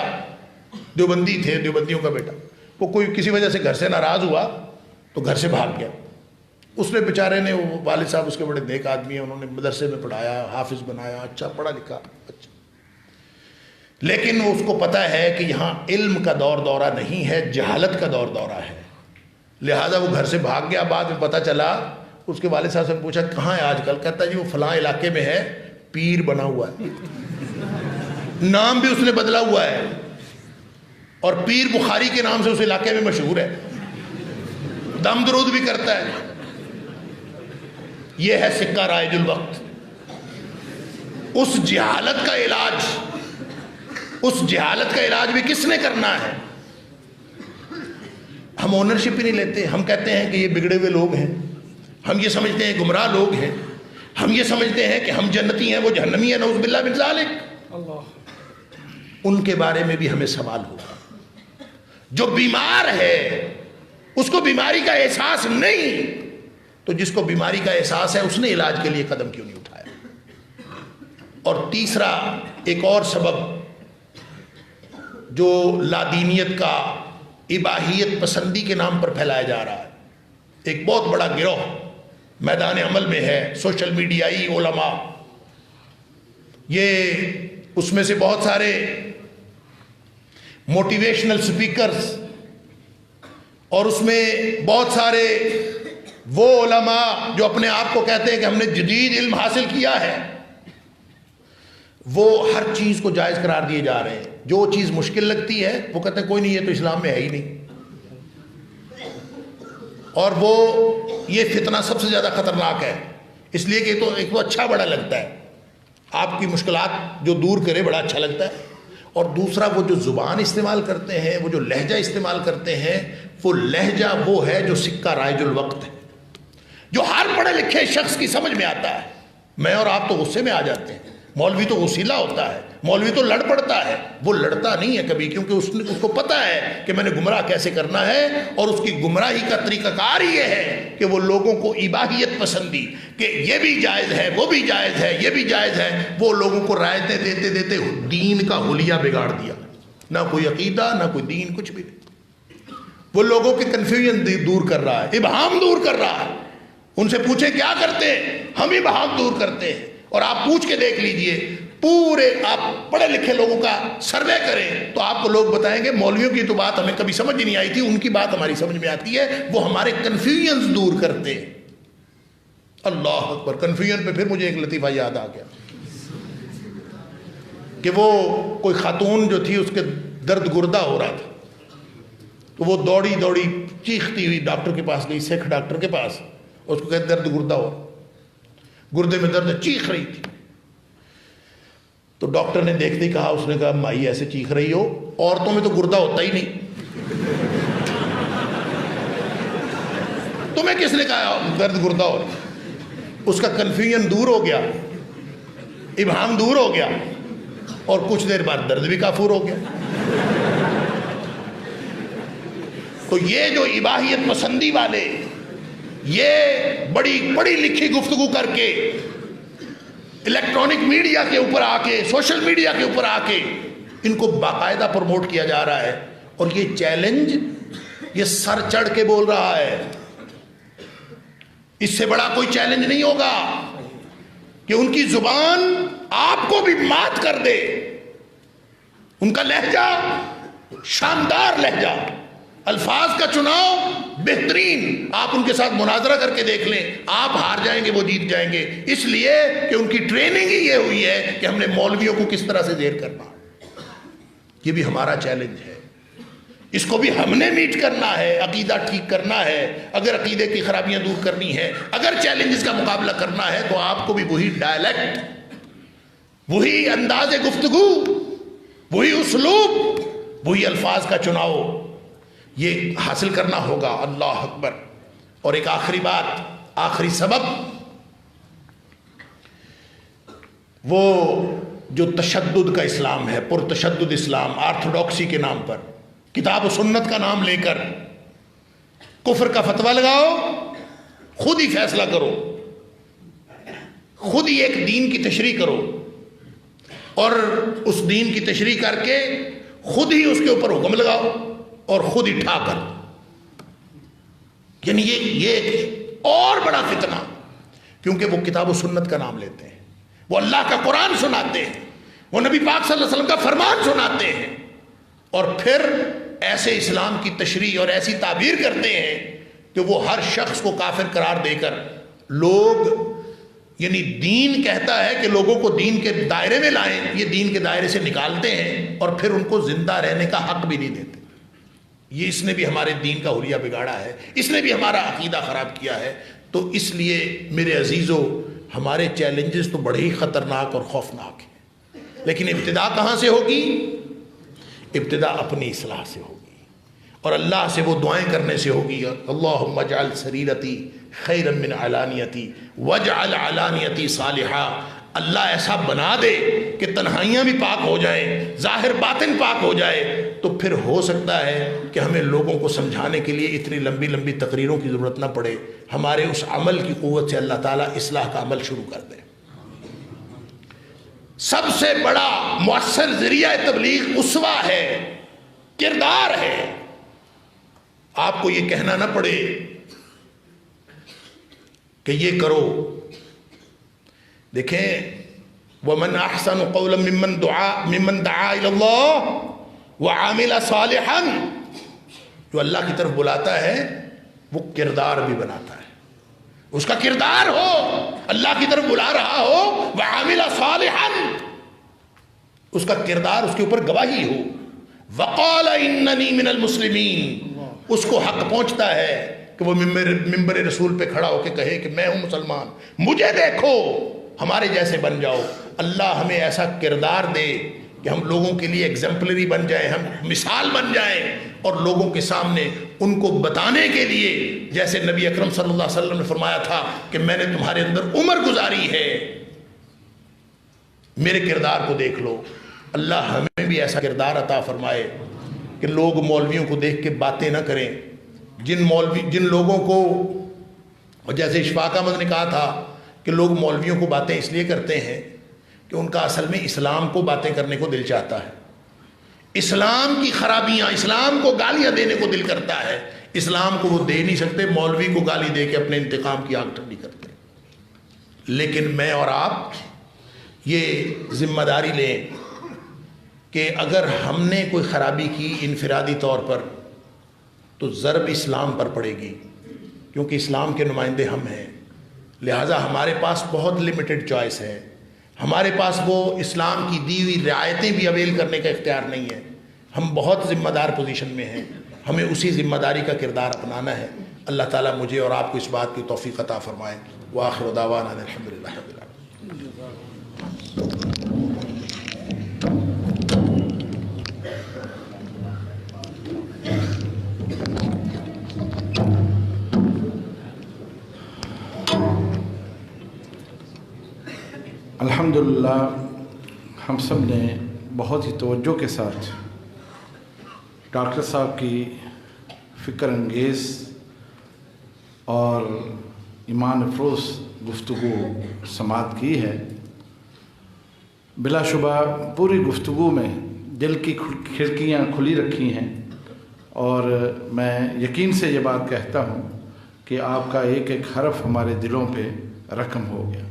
دیوبندی تھے، دیوبندیوں کا بیٹا، وہ کوئی کسی وجہ سے گھر سے ناراض ہوا تو گھر سے بھاگ گیا۔ اس نے بیچارے نے، وہ والد صاحب اس کے بڑے نیک آدمی ہیں، انہوں نے مدرسے میں پڑھایا، حافظ بنایا، اچھا پڑھا لکھا، اچھا، لیکن اس کو پتہ ہے کہ یہاں علم کا دور دورہ نہیں ہے، جہالت کا دور دورہ ہے، لہذا وہ گھر سے بھاگ گیا۔ بعد میں پتہ چلا، اس کے والد صاحب سے پوچھا کہاں ہے آج کل؟ کہتا ہے جی وہ فلاں علاقے میں ہے، پیر بنا ہوا ہے، نام بھی اس نے بدلا ہوا ہے، اور پیر بخاری کے نام سے اس علاقے میں مشہور ہے، دم درود بھی کرتا ہے۔ یہ ہے سکہ رائج الوقت۔ اس جہالت کا علاج بھی کس نے کرنا ہے؟ ہم اونرشپ ہی نہیں لیتے، ہم کہتے ہیں کہ یہ بگڑے ہوئے لوگ ہیں، ہم یہ سمجھتے ہیں گمراہ لوگ ہیں، ہم یہ سمجھتے ہیں کہ ہم جنتی ہیں وہ جہنمی ہیں، نعوذ باللہ من ذالک۔ ان کے بارے میں بھی ہمیں سوال ہوگا۔ جو بیمار ہے اس کو بیماری کا احساس نہیں، تو جس کو بیماری کا احساس ہے اس نے علاج کے لیے قدم کیوں نہیں اٹھایا؟ اور تیسرا ایک اور سبب جو لادینیت کا اباحیت پسندی کے نام پر پھیلایا جا رہا ہے، ایک بہت بڑا گروہ میدان عمل میں ہے، سوشل میڈیائی علماء، یہ اس میں سے بہت سارے موٹیویشنل سپیکرز، اور اس میں بہت سارے وہ علماء جو اپنے آپ کو کہتے ہیں کہ ہم نے جدید علم حاصل کیا ہے، وہ ہر چیز کو جائز قرار دیے جا رہے ہیں۔ جو چیز مشکل لگتی ہے وہ کہتے ہیں کوئی نہیں، یہ تو اسلام میں ہے ہی نہیں، اور وہ یہ فتنہ سب سے زیادہ خطرناک ہے، اس لیے کہ تو ایک تو اچھا بڑا لگتا ہے، آپ کی مشکلات جو دور کرے بڑا اچھا لگتا ہے، اور دوسرا وہ جو زبان استعمال کرتے ہیں، وہ جو لہجہ استعمال کرتے ہیں، وہ لہجہ وہ ہے جو سکہ رائج الوقت ہے، جو ہر پڑھے لکھے شخص کی سمجھ میں آتا ہے۔ میں اور آپ تو غصے میں آ جاتے ہیں، مولوی تو غسیلہ ہوتا ہے، مولوی تو لڑ پڑتا ہے، وہ لڑتا نہیں ہے کبھی، کیونکہ اس کو پتہ ہے کہ میں نے گمراہ کیسے کرنا ہے، اور اس کی گمراہی کا طریقہ کار یہ ہے کہ وہ لوگوں کو اباحیت پسندی کہ یہ بھی جائز ہے، وہ بھی جائز ہے، یہ بھی جائز ہے، وہ لوگوں کو رائتیں دیتے دیتے دین کا حلیہ بگاڑ دیا، نہ کوئی عقیدہ نہ کوئی دین، کچھ بھی نہیں۔ وہ لوگوں کے کنفیوژن دور کر رہا ہے، ابہام دور کر رہا ہے۔ ان سے پوچھیں کیا کرتے ہیں؟ ہم ہی بہام دور کرتے ہیں۔ اور آپ پوچھ کے دیکھ لیجئے، پورے آپ پڑھے لکھے لوگوں کا سروے کریں تو آپ کو لوگ بتائیں گے مولویوں کی تو بات ہمیں کبھی سمجھ نہیں آئی تھی، ان کی بات ہماری سمجھ میں آتی ہے، وہ ہمارے کنفیوژنز دور کرتے ہیں۔ اللہ اکبر۔ کنفیوژن پہ پھر مجھے ایک لطیفہ یاد آ گیا کہ وہ کوئی خاتون جو تھی اس کے درد گردہ ہو رہا تھا، تو وہ دوڑی دوڑی چیختی ہوئی ڈاکٹر کے پاس گئی، سکھ ڈاکٹر کے پاس، اس کو کہتے درد گردہ ہو، گردے میں درد، چیخ رہی تھی۔ تو ڈاکٹر نے دیکھتے ہی کہا، اس نے کہا مائی ایسے چیخ رہی ہو، عورتوں میں تو گردہ ہوتا ہی نہیں، تمہیں کس نے کہا درد گردہ ہو؟ اس کا کنفیوژن دور ہو گیا، ابہام دور ہو گیا، اور کچھ دیر بعد درد بھی کافور ہو گیا۔ تو یہ جو اباحیت پسندی والے، یہ بڑی پڑھی لکھی گفتگو کر کے الیکٹرانک میڈیا کے اوپر آ کے، سوشل میڈیا کے اوپر آ کے ان کو باقاعدہ پروموٹ کیا جا رہا ہے، اور یہ یہ سر چڑھ کے بول رہا ہے. اس سے بڑا کوئی چیلنج نہیں ہوگا کہ ان کی زبان آپ کو بھی مات کر دے. ان کا لہجہ شاندار لہجہ، الفاظ کا چناؤ بہترین. آپ ان کے ساتھ مناظرہ کر کے دیکھ لیں، آپ ہار جائیں گے وہ جیت جائیں گے، اس لیے کہ ان کی ٹریننگ ہی یہ ہوئی ہے کہ ہم نے مولویوں کو کس طرح سے زیر کرنا. یہ بھی ہمارا چیلنج ہے، اس کو بھی ہم نے میٹ کرنا ہے. عقیدہ ٹھیک کرنا ہے، اگر عقیدے کی خرابیاں دور کرنی ہے، اگر چیلنجز کا مقابلہ کرنا ہے، تو آپ کو بھی وہی ڈائلیکٹ، وہی انداز گفتگو، وہی اسلوب، وہی الفاظ کا چناؤ یہ حاصل کرنا ہوگا. اللہ اکبر. اور ایک آخری بات، آخری سبب، وہ جو تشدد کا اسلام ہے، پرتشدد اسلام، آرتھوڈاکسی کے نام پر کتاب و سنت کا نام لے کر کفر کا فتویٰ لگاؤ، خود ہی فیصلہ کرو، خود ہی ایک دین کی تشریح کرو، اور اس دین کی تشریح کر کے خود ہی اس کے اوپر حکم لگاؤ اور خود ہی ٹھا کر. یعنی یہ ایک اور بڑا فتنہ، کیونکہ وہ کتاب و سنت کا نام لیتے ہیں، وہ اللہ کا قرآن سناتے ہیں، وہ نبی پاک صلی اللہ علیہ وسلم کا فرمان سناتے ہیں، اور پھر ایسے اسلام کی تشریح اور ایسی تعبیر کرتے ہیں کہ وہ ہر شخص کو کافر قرار دے کر لوگ، یعنی دین کہتا ہے کہ لوگوں کو دین کے دائرے میں لائیں، یہ دین کے دائرے سے نکالتے ہیں اور پھر ان کو زندہ رہنے کا حق بھی نہیں دیتے. یہ اس نے بھی ہمارے دین کا حلیہ بگاڑا ہے، اس نے بھی ہمارا عقیدہ خراب کیا ہے. تو اس لیے میرے عزیزو، ہمارے چیلنجز تو بڑے ہی خطرناک اور خوفناک ہیں، لیکن ابتدا کہاں سے ہوگی؟ ابتدا اپنی اصلاح سے ہوگی، اور اللہ سے وہ دعائیں کرنے سے ہوگی. اللہم اجعل سریرتی خیرا من علانیتی واجعل علانیتی صالحا. اللہ ایسا بنا دے کہ تنہائیاں بھی پاک ہو جائیں، ظاہر باطن پاک ہو جائے، تو پھر ہو سکتا ہے کہ ہمیں لوگوں کو سمجھانے کے لیے اتنی لمبی لمبی تقریروں کی ضرورت نہ پڑے. ہمارے اس عمل کی قوت سے اللہ تعالیٰ اصلاح کا عمل شروع کر دے. سب سے بڑا مؤثر ذریعہ تبلیغ اسوہ ہے، کردار ہے. آپ کو یہ کہنا نہ پڑے کہ یہ کرو. دیکھیں، وَمَنْ أَحْسَنُ قَوْلًا مِّمَّنْ دَعَا إِلَى اللَّهِ وَعَمِلَ صَالِحًا. جو اللہ کی طرف بلاتا ہے وہ کردار بھی بناتا ہے. اس کا کردار ہو، اللہ کی طرف بلا رہا ہو، وَعَمِلَ صَالِحًا، اس کا کردار، اس کے اوپر گواہی ہو. وَقَالَ إِنَّنِي مِنَ الْمُسْلِمِينَ، اس کو حق پہنچتا ہے کہ وہ ممبر رسول پہ کھڑا ہو کے کہے کہ میں ہوں مسلمان، مجھے دیکھو، ہمارے جیسے بن جاؤ. اللہ ہمیں ایسا کردار دے کہ ہم لوگوں کے لیے ایگزمپلری بن جائیں، ہم مثال بن جائیں، اور لوگوں کے سامنے ان کو بتانے کے لیے، جیسے نبی اکرم صلی اللہ علیہ وسلم نے فرمایا تھا کہ میں نے تمہارے اندر عمر گزاری ہے، میرے کردار کو دیکھ لو. اللہ ہمیں بھی ایسا کردار عطا فرمائے کہ لوگ مولویوں کو دیکھ کے باتیں نہ کریں. جن لوگوں کو، اور جیسے اشفاق احمد نے کہا تھا کہ لوگ مولویوں کو باتیں اس لیے کرتے ہیں کہ ان کا اصل میں اسلام کو باتیں کرنے کو دل چاہتا ہے، اسلام کی خرابیاں، اسلام کو گالیاں دینے کو دل کرتا ہے. اسلام کو وہ دے نہیں سکتے، مولوی کو گالی دے کے اپنے انتقام کی آگ ٹھنڈی کرتے. لیکن میں اور آپ یہ ذمہ داری لیں کہ اگر ہم نے کوئی خرابی کی انفرادی طور پر تو ضرب اسلام پر پڑے گی، کیونکہ اسلام کے نمائندے ہم ہیں. لہٰذا ہمارے پاس بہت لمیٹڈ چوائس ہے، ہمارے پاس وہ اسلام کی دی ہوئی رعایتیں بھی اویل کرنے کا اختیار نہیں ہے. ہم بہت ذمہ دار پوزیشن میں ہیں، ہمیں اسی ذمہ داری کا کردار اپنانا ہے. اللہ تعالیٰ مجھے اور آپ کو اس بات کی توفیق عطا فرمائے. وآخر دعوانا الحمدللہ رب العالمین. الحمدللہ ہم سب نے بہت ہی توجہ کے ساتھ ڈاکٹر صاحب کی فکر انگیز اور ایمان افروز گفتگو سماعت کی ہے. بلا شبہ پوری گفتگو میں دل کی کھڑکیاں کھلی رکھی ہیں اور میں یقین سے یہ بات کہتا ہوں کہ آپ کا ایک ایک حرف ہمارے دلوں پہ رقم ہو گیا۔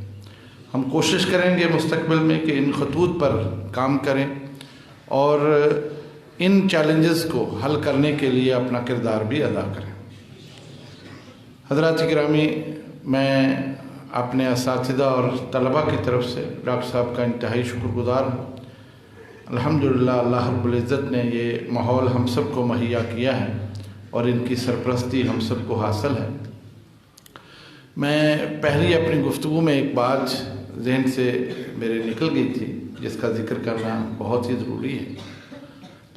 ہم کوشش کریں گے مستقبل میں کہ ان خطوط پر کام کریں اور ان چیلنجز کو حل کرنے کے لیے اپنا کردار بھی ادا کریں۔ حضرات گرامی، میں اپنے اساتذہ اور طلباء کی طرف سے ڈاکٹر صاحب کا انتہائی شکر گزار ہوں۔ الحمدللہ اللہ رب العزت نے یہ ماحول ہم سب کو مہیا کیا ہے اور ان کی سرپرستی ہم سب کو حاصل ہے۔ میں پہلی اپنی گفتگو میں ایک بات ذہن سے میرے نکل گئی تھی جس کا ذکر کرنا بہت ہی ضروری ہے۔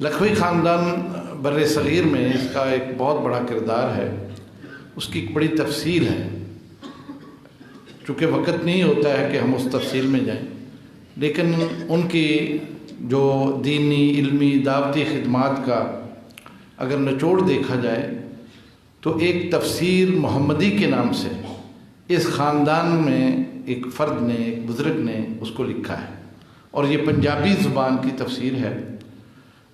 لکھوی خاندان بر صغیر میں اس کا ایک بہت بڑا کردار ہے، اس کی ایک بڑی تفصیل ہے۔ چونکہ وقت نہیں ہوتا ہے کہ ہم اس تفصیل میں جائیں، لیکن ان کی جو دینی، علمی، دعوتی خدمات کا اگر نچوڑ دیکھا جائے تو ایک تفسیر محمدی کے نام سے اس خاندان میں ایک فرد نے، ایک بزرگ نے اس کو لکھا ہے، اور یہ پنجابی زبان کی تفسیر ہے۔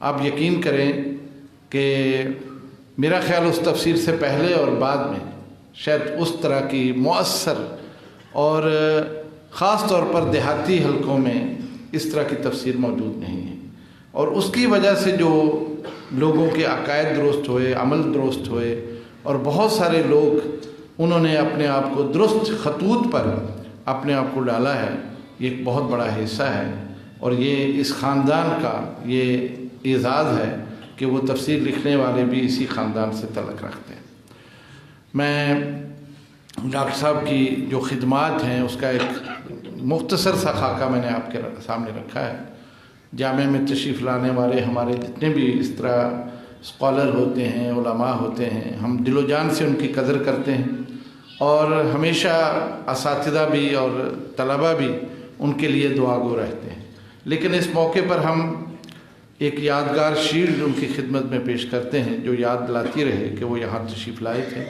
آپ یقین کریں کہ میرا خیال اس تفسیر سے پہلے اور بعد میں شاید اس طرح کی مؤثر اور خاص طور پر دیہاتی حلقوں میں اس طرح کی تفسیر موجود نہیں ہے، اور اس کی وجہ سے جو لوگوں کے عقائد درست ہوئے، عمل درست ہوئے، اور بہت سارے لوگ انہوں نے اپنے آپ کو درست خطوط پر اپنے آپ کو ڈالا ہے، یہ ایک بہت بڑا حصہ ہے، اور یہ اس خاندان کا یہ اعزاز ہے کہ وہ تفسیر لکھنے والے بھی اسی خاندان سے تعلق رکھتے ہیں۔ میں ڈاکٹر صاحب کی جو خدمات ہیں اس کا ایک مختصر سا خاکہ میں نے آپ کے سامنے رکھا ہے۔ جامعہ میں تشریف لانے والے ہمارے جتنے بھی اس طرح اسکالر ہوتے ہیں، علماء ہوتے ہیں، ہم دل و جان سے ان کی قدر کرتے ہیں، اور ہمیشہ اساتذہ بھی اور طلباء بھی ان کے لیے دعا گو رہتے ہیں۔ لیکن اس موقع پر ہم ایک یادگار شیلڈ ان کی خدمت میں پیش کرتے ہیں جو یاد دلاتی رہے کہ وہ یہاں تشریف لائے تھے۔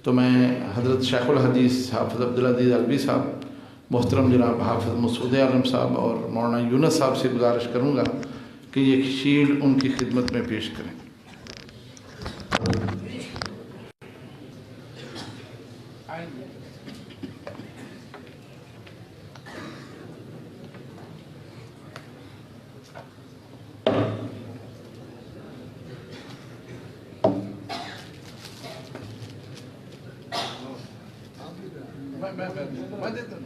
تو میں حضرت شیخ الحدیث حافظ عبدالعزیز الوی صاحب، محترم جناب حافظ مسعود عالم صاحب اور مولانا یونس صاحب سے گزارش کروں گا کہ یہ شیلڈ ان کی خدمت میں پیش کریں۔ میں دیتا ہوں،